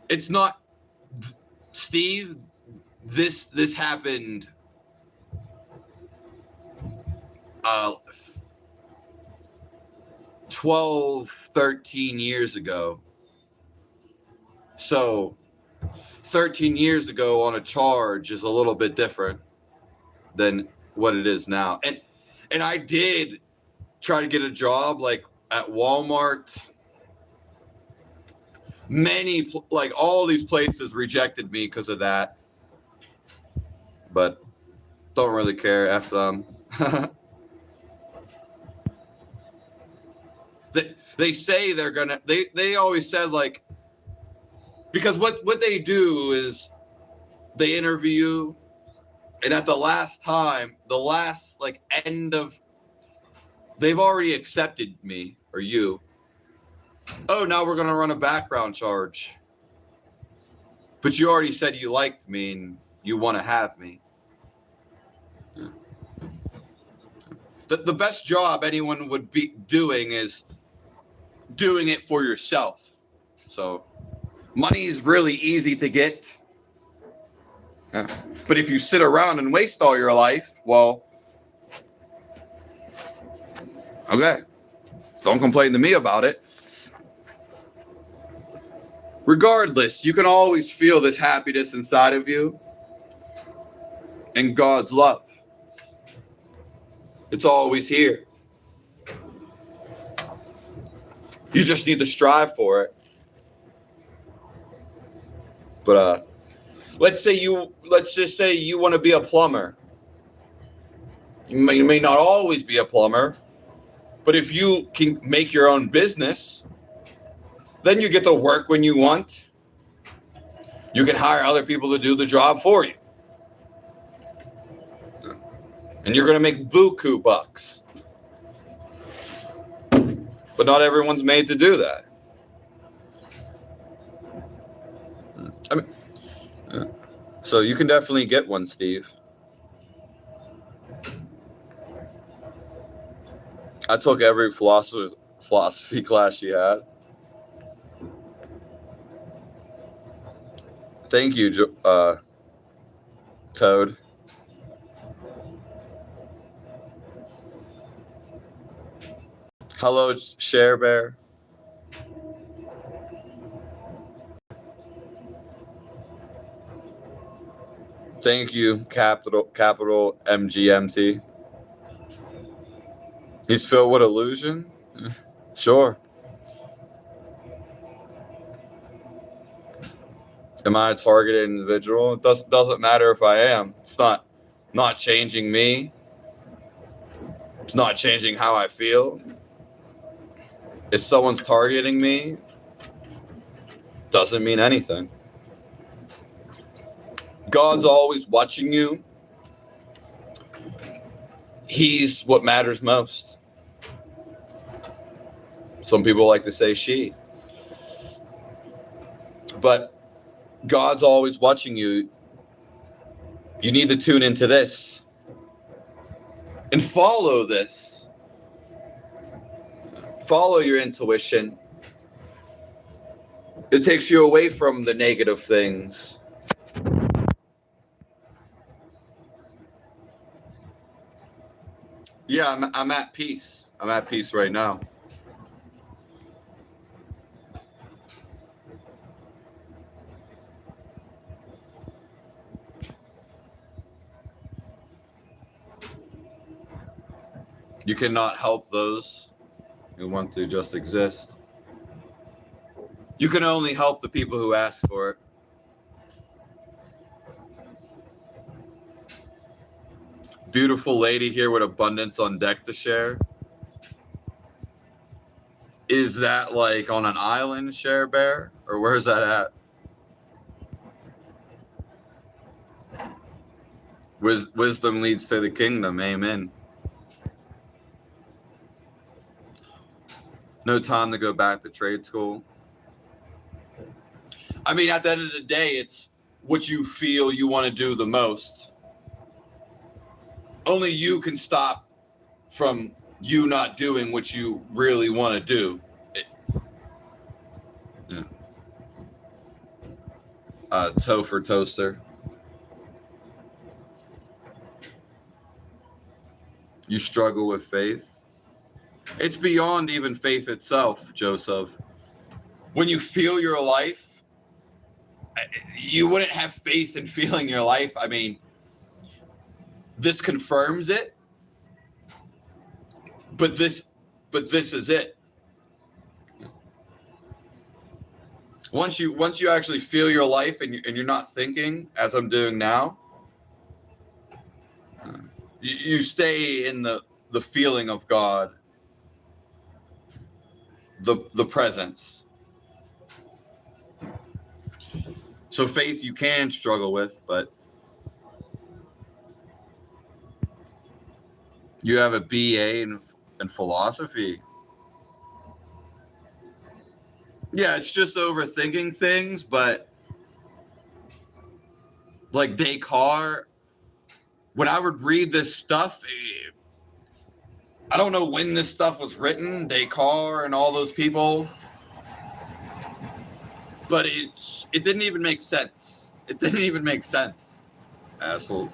It's not, Steve. This happened 12, 13 years ago. So 13 years ago on a charge is a little bit different than what it is now. And I did try to get a job like at Walmart. Like all these places rejected me because of that. But don't really care. F them. They say they're gonna. They always said like, because what they do is they interview you, and at the last like end of, they've already accepted me or you. Oh, now we're gonna run a background charge. But you already said you liked me and you want to have me. The best job anyone would be doing is doing it for yourself. So money is really easy to get. But if you sit around and waste all your life, well, okay. Don't complain to me about it. Regardless, you can always feel this happiness inside of you and God's love. It's always here. You just need to strive for it. But let's just say you want to be a plumber. You may not always be a plumber, but if you can make your own business, then you get to work when you want. You can hire other people to do the job for you. And you're going to make buku bucks. But not everyone's made to do that. I mean, so you can definitely get one, Steve. I took every philosophy class you had. Thank you, Toad. Hello, Share Bear. Thank you, capital MGMT. He's filled with illusion? Sure. Am I a targeted individual? It doesn't matter if I am. It's not changing me. It's not changing how I feel. If someone's targeting me, doesn't mean anything. God's always watching you. He's what matters most. Some people like to say she. But God's always watching you. You need to tune into this and follow this. Follow your intuition. It takes you away from the negative things. Yeah, I'm at peace. I'm at peace right now. You cannot help those who want to just exist. You can only help the people who ask for it. Beautiful lady here with abundance on deck to share. Is that like on an island, Share Bear? Or where's that at? Wisdom leads to the kingdom. Amen. No time to go back to trade school. I mean, at the end of the day, it's what you feel you want to do the most. Only you can stop from you not doing what you really want to do. Yeah. Topher Toaster. You struggle with faith. It's beyond even faith itself, Joseph. When you feel your life, you wouldn't have faith in feeling your life. I mean, this confirms it, but this is it. Once you actually feel your life and you're not thinking as I'm doing now, you stay in the feeling of God, the presence. So faith you can struggle with, but you have a BA in philosophy. Yeah, it's just overthinking things, but like Descartes, when I would read this stuff, I don't know when this stuff was written, Descartes and all those people, but it didn't even make sense. It didn't even make sense, assholes.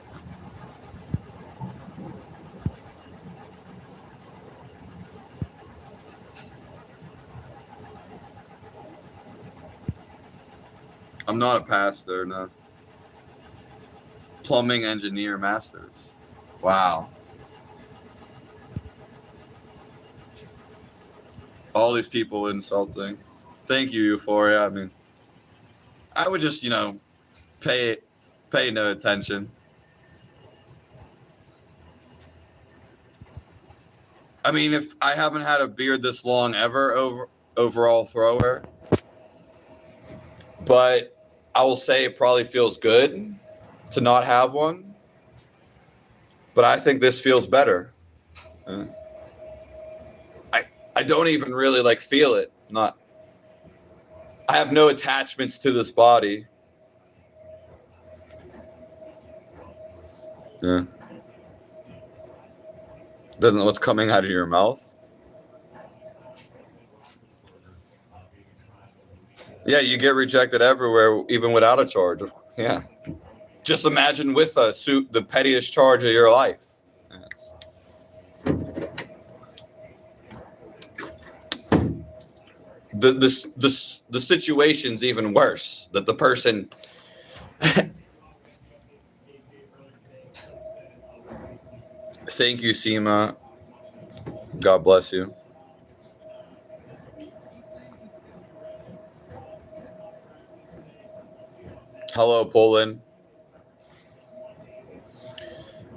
I'm not a pastor, no. Plumbing engineer masters. Wow. All these people insulting. Thank you, Euphoria. I mean, I would just, pay no attention. I mean, if I haven't had a beard this long ever, overall thrower, but I will say it probably feels good to not have one. But I think this feels better. I don't even really like feel it. I have no attachments to this body. Yeah. Doesn't know what's coming out of your mouth. Yeah, you get rejected everywhere, even without a charge. Yeah. Just imagine with a suit, the pettiest charge of your life. Yes. The situation's even worse. That the person. Thank you, Seema. God bless you. Hello, Poland.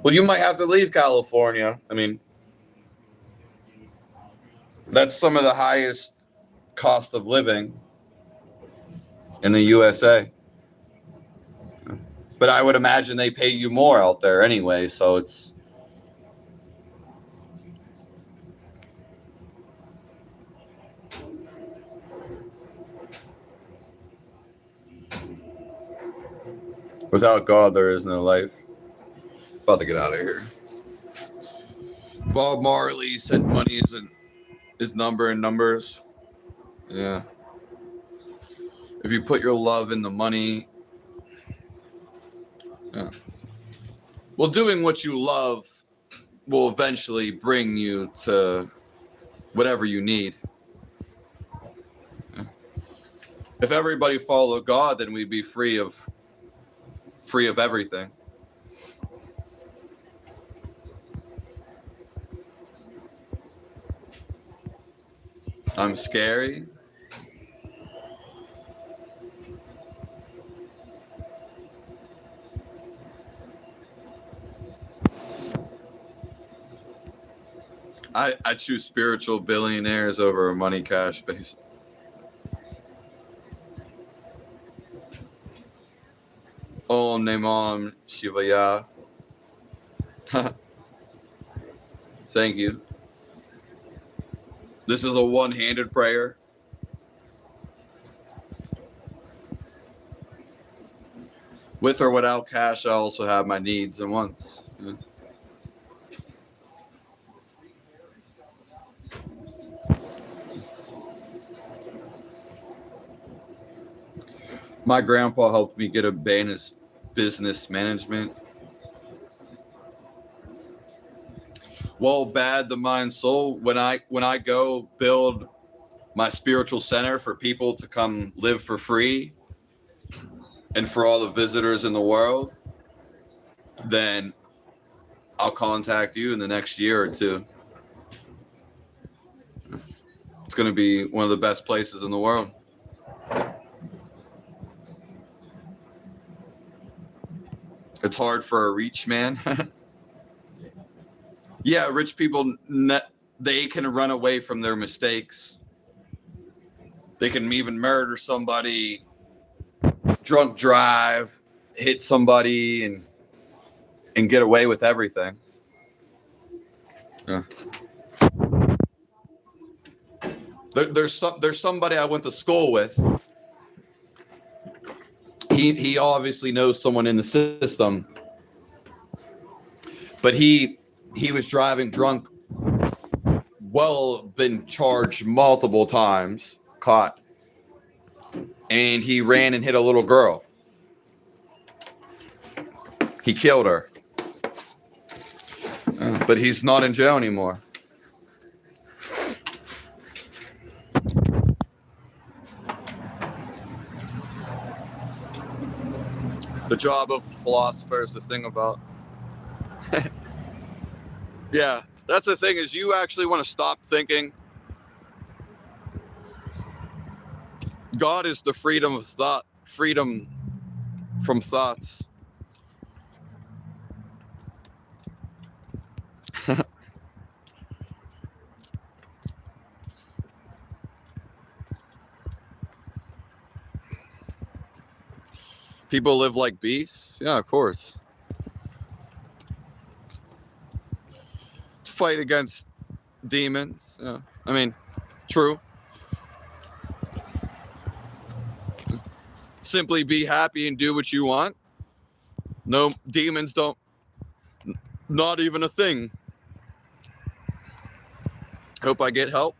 Well, you might have to leave California. I mean, that's some of the highest cost of living in the USA. But I would imagine they pay you more out there anyway, so it's... Without God, there is no life. About to get out of here. Bob Marley said money is number in numbers. Yeah. If you put your love in the money, yeah. Well, doing what you love will eventually bring you to whatever you need. Yeah. If everybody followed God, then we'd be free of everything. I'm scary. I choose spiritual billionaires over a money cash base. Om Namam Shivaya. Thank you. This is a one-handed prayer. With or without cash, I also have my needs and wants. Yeah. My grandpa helped me get a business management. Well, bad, the mind, soul. When I go build my spiritual center for people to come live for free, and for all the visitors in the world, then I'll contact you in the next year or two. It's going to be one of the best places in the world. It's hard for a rich man. Yeah, rich people, they can run away from their mistakes. They can even murder somebody, drunk drive, hit somebody, and get away with everything. Yeah. There's somebody I went to school with. He obviously knows someone in the system, but he was driving drunk. Well, been charged multiple times, caught, and he ran and hit a little girl. He killed her, but he's not in jail anymore. The job of a philosopher is the thing about... Yeah, that's the thing, is you actually want to stop thinking. God is the freedom of thought, freedom from thoughts. People live like beasts? Yeah, of course. To fight against demons. Yeah, I mean, true. Simply be happy and do what you want. No, demons don't. Not even a thing. Hope I get help.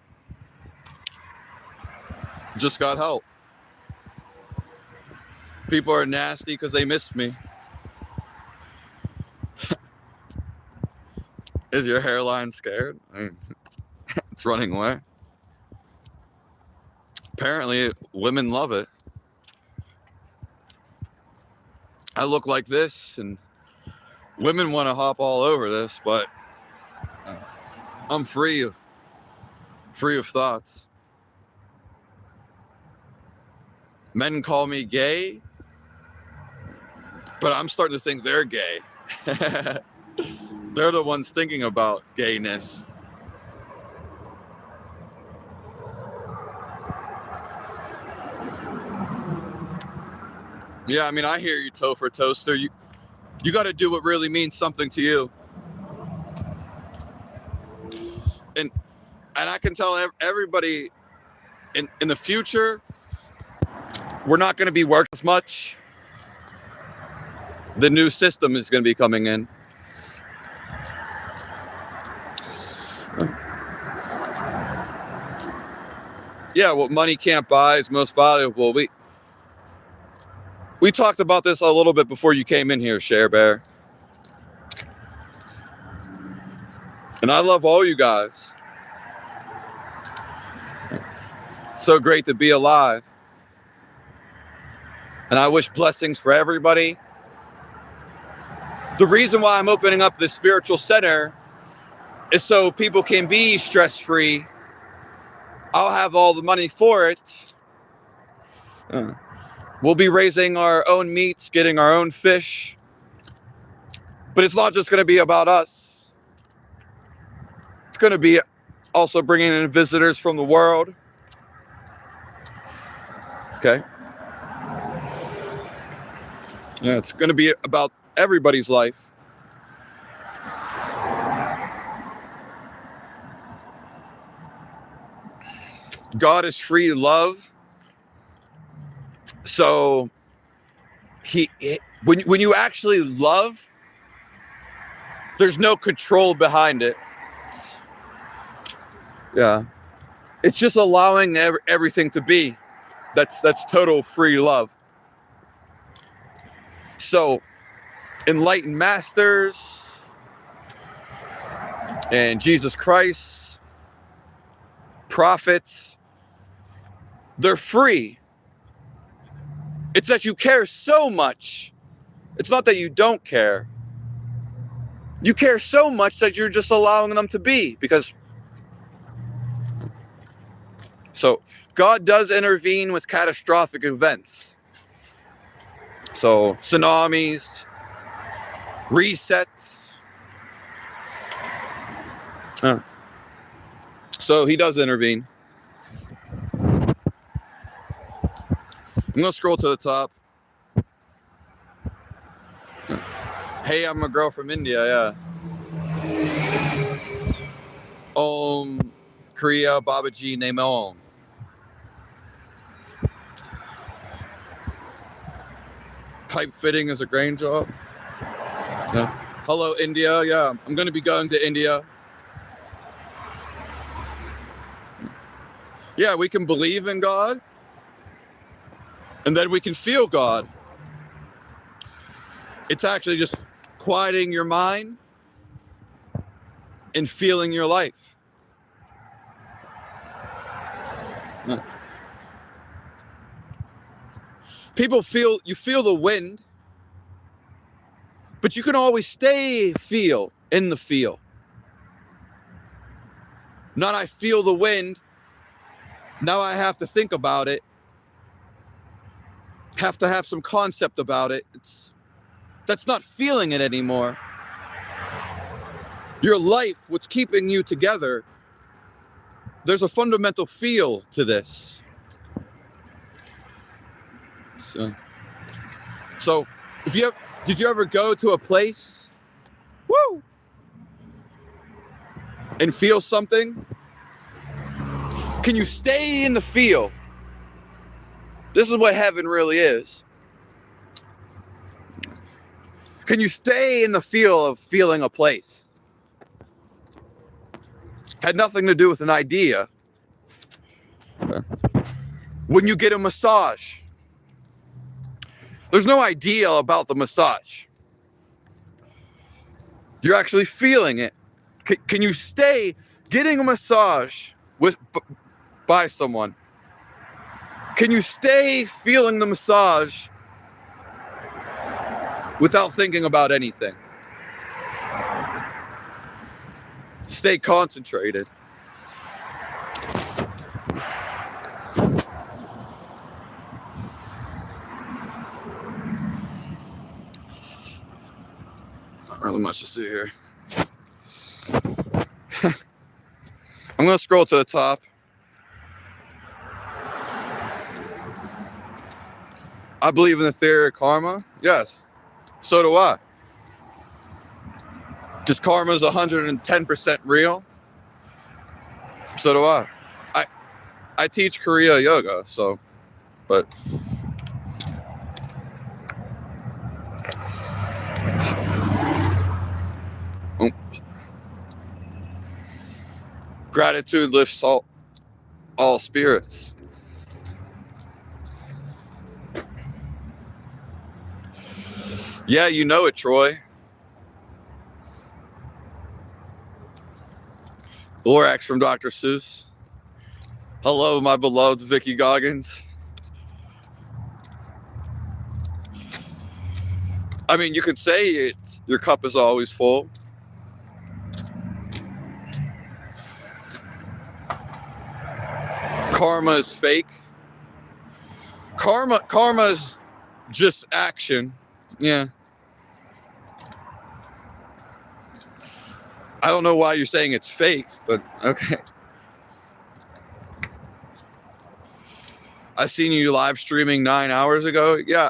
Just got help. People are nasty because they miss me. Is your hairline scared? I mean, it's running away. Apparently, women love it. I look like this, and women want to hop all over this, but I'm free of thoughts. Men call me gay, but I'm starting to think they're gay. They're the ones thinking about gayness. Yeah, I mean, I hear you, Topher Toaster. You got to do what really means something to you. And I can tell everybody in the future, we're not going to be working as much. The new system is going to be coming in. Yeah, what money can't buy is most valuable. We talked about this a little bit before you came in here, Share Bear. And I love all you guys. It's so great to be alive. And I wish blessings for everybody. The reason why I'm opening up this spiritual center is so people can be stress-free. I'll have all the money for it. We'll be raising our own meats, getting our own fish. But it's not just going to be about us. It's going to be also bringing in visitors from the world. Okay. Yeah, it's going to be about everybody's life. God is free love. So when you actually love, there's no control behind it. Yeah. It's just allowing everything to be. That's total free love. So enlightened masters and Jesus Christ, prophets, they're free. It's that you care so much. It's not that you don't care. You care so much that you're just allowing them to be, because so God does intervene with catastrophic events. So tsunamis, resets. So he does intervene. I'm gonna scroll to the top. Hey, I'm a girl from India, yeah. Kriya, Babaji, name Om. Pipe fitting is a grain job. Yeah. Hello, India. Yeah, I'm gonna be going to India. Yeah, we can believe in God, and then we can feel God. It's actually just quieting your mind and feeling your life. People feel the wind, but you can always in the feel. Not I feel the wind, now I have to think about it, have to have some concept about it. That's not feeling it anymore. Your life, what's keeping you together, there's a fundamental feel to this. So did you ever go to a place, and feel something? Can you stay in the feel? This is what heaven really is. Can you stay in the feel of feeling a place? Had nothing to do with an idea. When you get a massage, there's no idea about the massage. You're actually feeling it. Can you stay getting a massage by someone? Can you stay feeling the massage without thinking about anything? Stay concentrated. Not really much to see here. I'm going to scroll to the top. I believe in the theory of karma. Yes. So do I. Just karma is 110% real. So do I. I teach Kriya yoga, so, but gratitude lifts all spirits. Yeah, you know it, Troy. Lorax from Dr. Seuss. Hello, my beloved Vicky Goggins. I mean, you could say your cup is always full. Karma is fake. Karma is just action. Yeah. I don't know why you're saying it's fake, but okay. I seen you live streaming 9 hours ago. Yeah.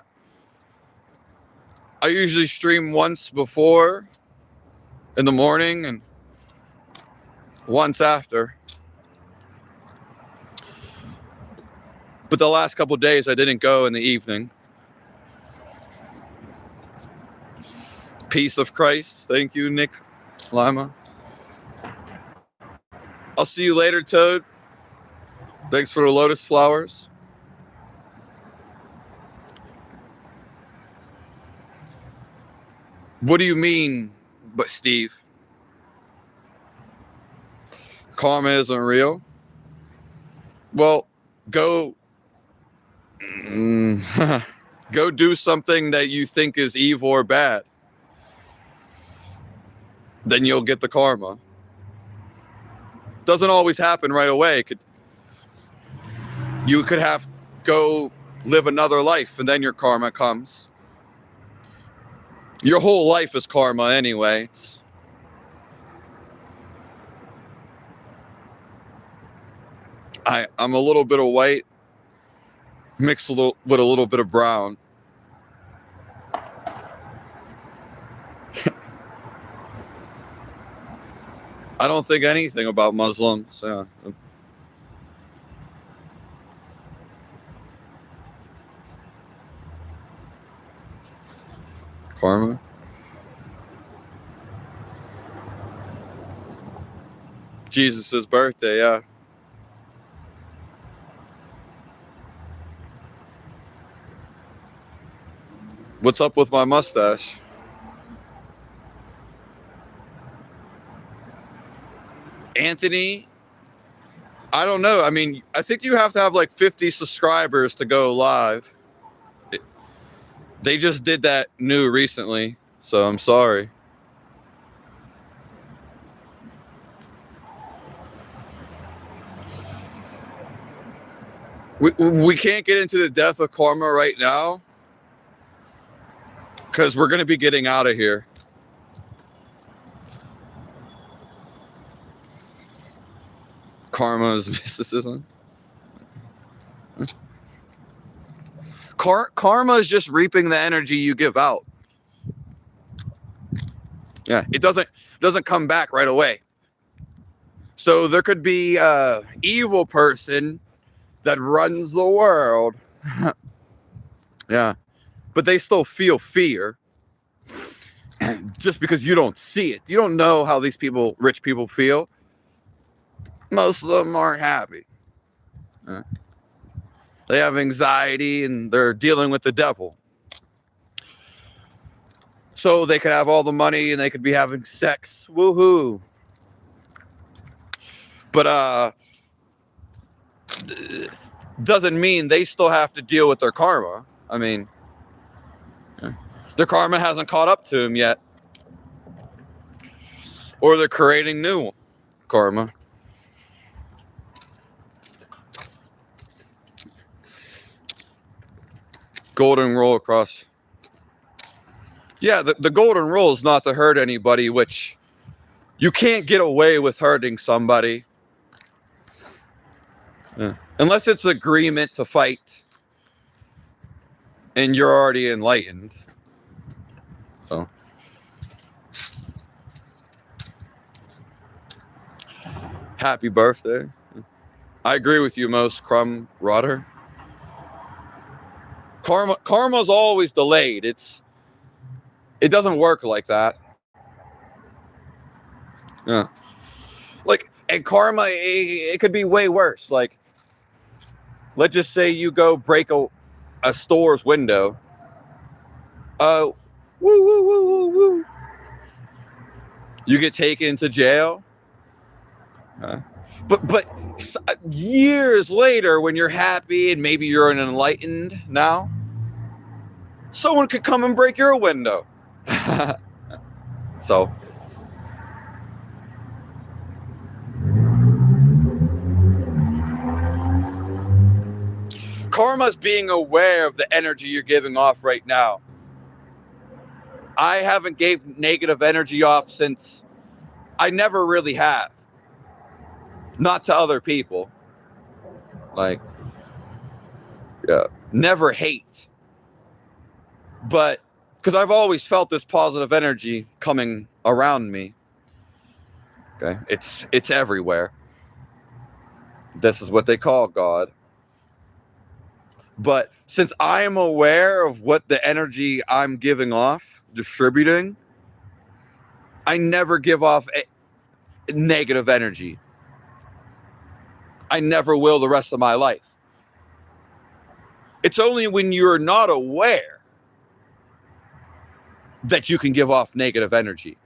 I usually stream once before in the morning and once after. But the last couple days I didn't go in the evening. Peace of Christ. Thank you, Nick Lima. I'll see you later, Toad. Thanks for the lotus flowers. What do you mean, but Steve? Karma isn't real? Well, go go do something that you think is evil or bad. Then you'll get the karma. Doesn't always happen right away. You could have to go live another life and then your karma comes. Your whole life is karma anyway. I'm a little bit of white mixed with a little bit of brown. I don't think anything about Muslims. Yeah. Karma. Jesus' birthday, yeah. What's up with my mustache? Anthony, I don't know. I mean, I think you have to have like 50 subscribers to go live. They just did that new recently, so I'm sorry. We can't get into the death of karma right now because we're going to be getting out of here. Karma is mysticism. Karma is just reaping the energy you give out. Yeah, it doesn't come back right away. So there could be an evil person that runs the world. Yeah, but they still feel fear. Just because you don't see it. You don't know how these people, rich people, feel. Most of them aren't happy. They have anxiety and they're dealing with the devil. So they could have all the money and they could be having sex. Woohoo. But doesn't mean they still have to deal with their karma. I mean, their karma hasn't caught up to them yet. Or they're creating new karma. Golden rule across. Yeah, the golden rule is not to hurt anybody, which you can't get away with hurting somebody. Yeah. Unless it's agreement to fight. and you're already enlightened. So happy birthday. I agree with you most, Crumb Rotter. Karma's always delayed. It doesn't work like that. Yeah. Like, and karma, it could be way worse. Like, let's just say you go break a store's window. Woo, woo, woo, woo, woo. You get taken to jail. But years later, when you're happy and maybe you're an enlightened now, someone could come and break your window. So karma's being aware of the energy you're giving off right now. I haven't gave negative energy off since I never really have. Not to other people. Like, yeah, never hate. But because I've always felt this positive energy coming around me. Okay, it's everywhere. This is what they call God. But since I am aware of what the energy I'm giving off, distributing, I never give off negative energy. I never will the rest of my life. It's only when you're not aware that you can give off negative energy.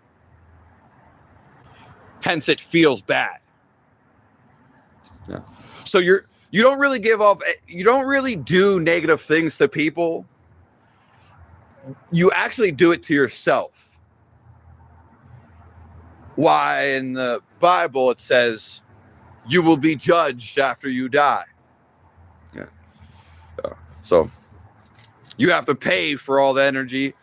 Hence, it feels bad. Yeah. So you don't really give off, you don't really do negative things to people. You actually do it to yourself. Why in the Bible it says, you will be judged after you die. Yeah. So you have to pay for all the energy,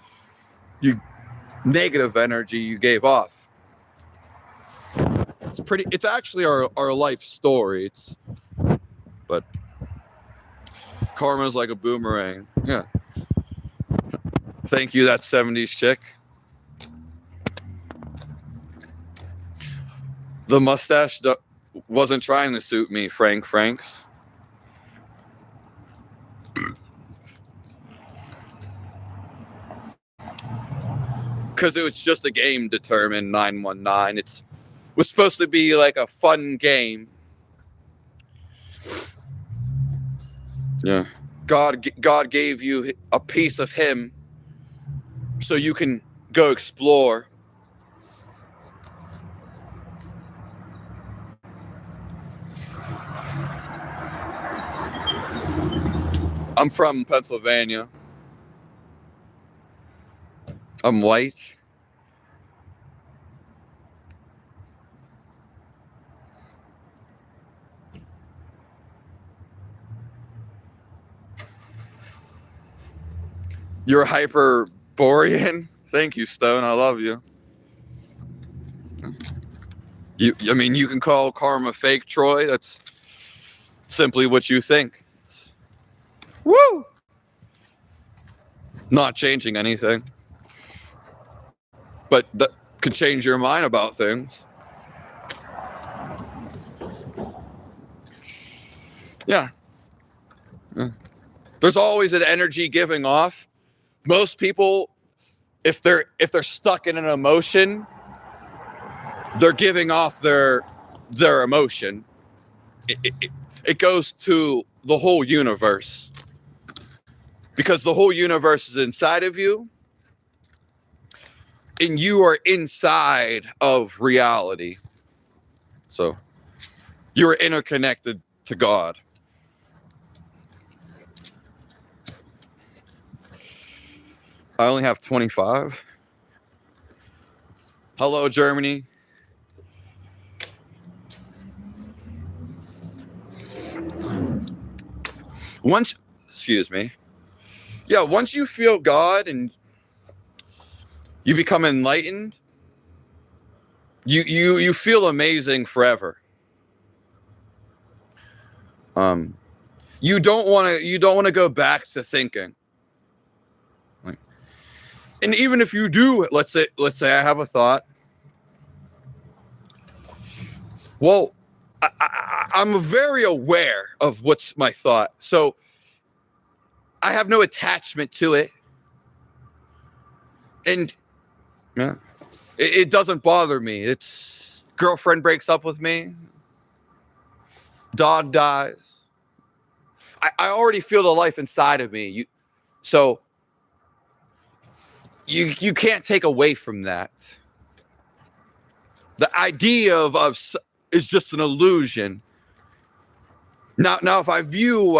negative energy you gave off. It's actually our life story. But karma's like a boomerang. Yeah. Thank you, that 70s chick. The mustache wasn't trying to suit me, Franks. Because it was just a game determined, 919. It was supposed to be like a fun game. Yeah. God gave you a piece of him so you can go explore. I'm from Pennsylvania. I'm white. You're Hyperborean. Thank you, Stone. I love you. I mean, you can call karma fake, Troy. That's simply what you think. Woo! Not changing anything. But that could change your mind about things. Yeah. There's always an energy giving off. Most people, if they're stuck in an emotion, they're giving off their emotion. It goes to the whole universe. Because the whole universe is inside of you. And you are inside of reality. So you are interconnected to God. I only have 25. Hello, Germany. Excuse me. Yeah, once you feel God and you become enlightened, you feel amazing forever. You don't want to go back to thinking. And even if you do, let's say I have a thought. Well, I'm very aware of what's my thought. So I have no attachment to it. And yeah, it doesn't bother me. It's girlfriend breaks up with me. Dog dies. I already feel the life inside of me. So you can't take away from that. The idea of is just an illusion. Now if I view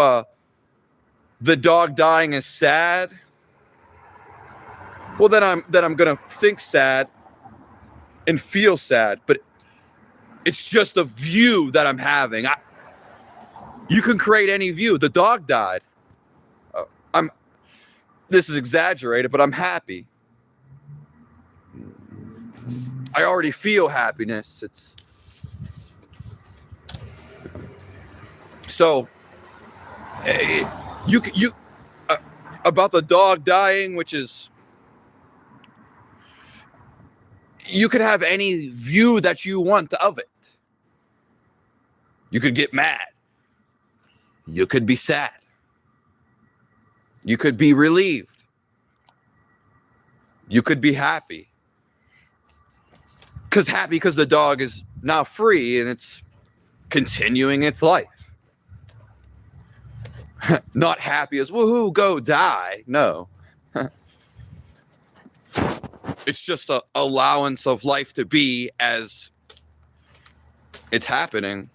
the dog dying as sad, well then I'm gonna think sad and feel sad. But it's just a view that I'm having. You can create any view. The dog died. This is exaggerated, but I'm happy. I already feel happiness. So you about the dog dying, which is, you could have any view that you want of it. You could get mad. You could be sad. You could be relieved. You could be happy. Because the dog is now free and it's continuing its life. Not happy as, woohoo, go die. No. It's just an allowance of life to be as it's happening.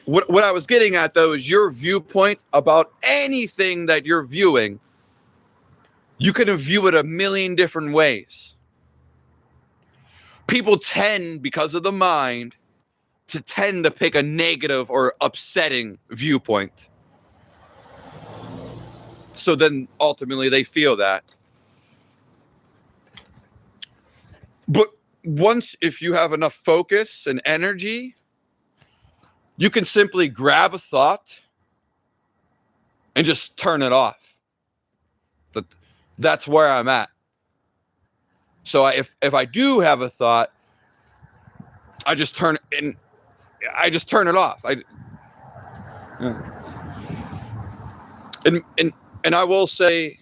What I was getting at, though, is your viewpoint about anything that you're viewing. You can view it a million different ways. People tend, because of the mind, to tend to pick a negative or upsetting viewpoint. So then ultimately they feel that. But once, if you have enough focus and energy, you can simply grab a thought and just turn it off. But that's where I'm at. So if I do have a thought, I just turn it off. And I will say,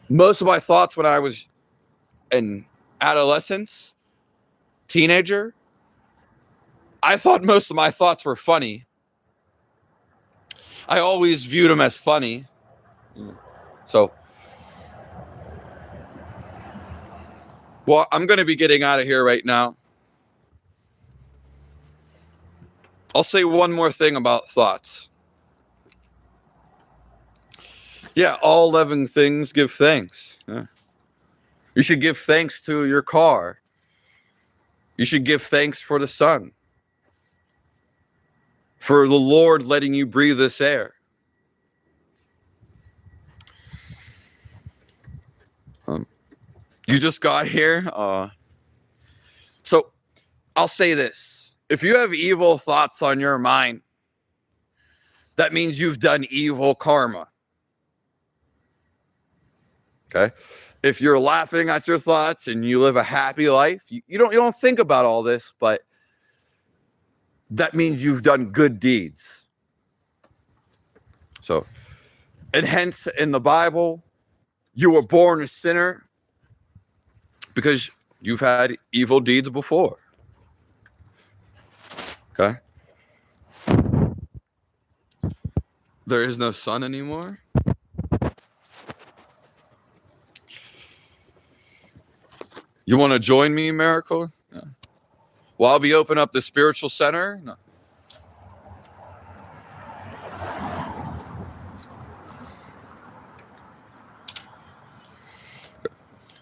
most of my thoughts when I was in adolescence, teenager, I thought most of my thoughts were funny. I always viewed them as funny. So, well, I'm going to be getting out of here right now. I'll say one more thing about thoughts. Yeah, all living things give thanks. Yeah. You should give thanks to your car. You should give thanks for the sun. For the Lord letting you breathe this air. You just got here. So I'll say this. If you have evil thoughts on your mind, that means you've done evil karma. Okay? If you're laughing at your thoughts and you live a happy life, you don't think about all this, but that means you've done good deeds. So, and hence in the Bible, you were born a sinner because you've had evil deeds before. Okay? There is no sun anymore. You want to join me, Miracle? Yeah. Well, I'll be opening up the spiritual center. No.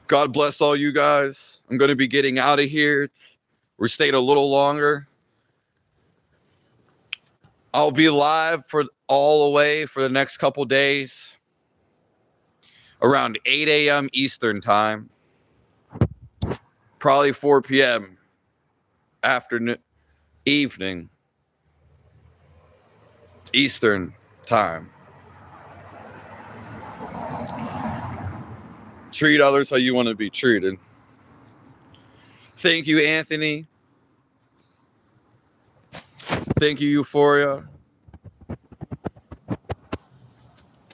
God bless all you guys. I'm going to be getting out of here. We stayed a little longer. I'll be live for all the way for the next couple days. Around 8 a.m. Eastern time. Probably 4 p.m. afternoon, evening, Eastern time. Treat others how you want to be treated. Thank you, Anthony. Thank you, Euphoria.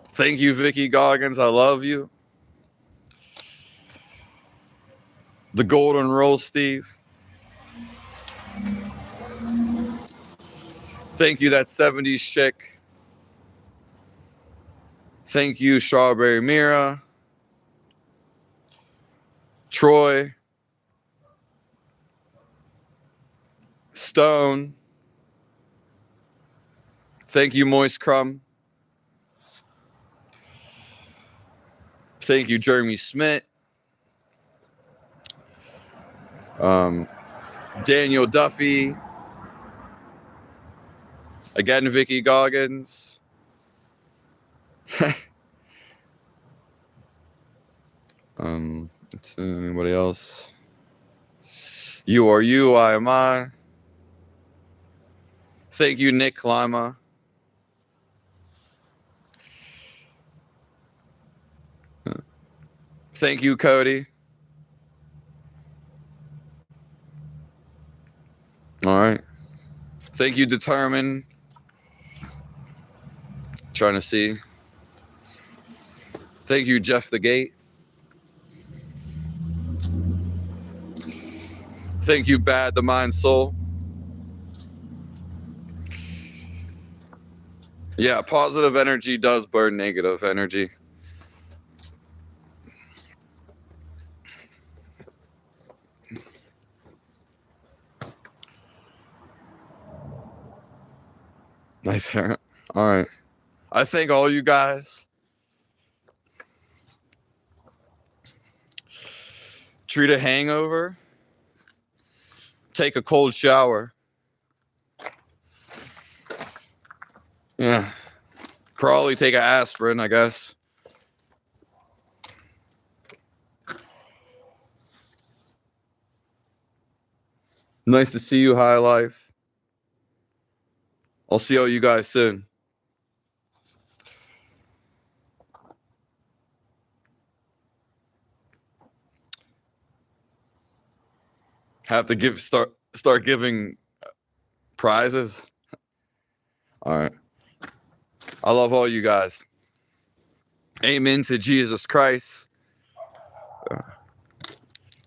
Thank you, Vicky Goggins. I love you. The Golden Rule, Steve. Thank you, that 70s chick. Thank you, Strawberry Mira. Troy. Stone. Thank you, Moist Crumb. Thank you, Jeremy Smith. Daniel Duffy. Again, Vicky Goggins. Anybody else? You are you, I am I. Thank you, Nick Lima. Thank you, Cody. All right. Thank you, Determined. Trying to see. Thank you, Jeff the Gate. Thank you, Bad the Mind Soul. Yeah, positive energy does burn negative energy. Nice hair. All right. I thank all you guys. Treat a hangover. Take a cold shower. Yeah. Probably take an aspirin, I guess. Nice to see you, High Life. I'll see all you guys soon. Have to start giving prizes. All right. I love all you guys. Amen to Jesus Christ.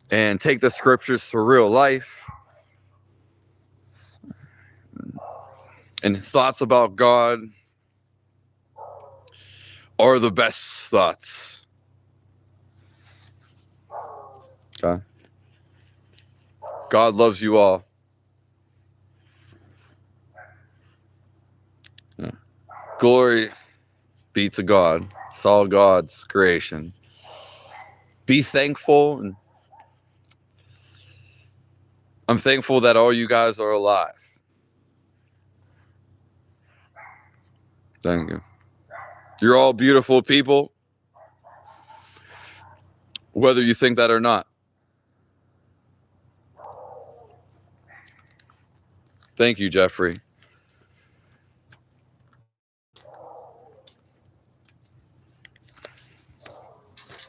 And take the scriptures to real life. And thoughts about God are the best thoughts. Okay. God loves you all. Yeah. Glory be to God. It's all God's creation. Be thankful. And I'm thankful that all you guys are alive. Thank you. You're all beautiful people, whether you think that or not. Thank you, Jeffrey.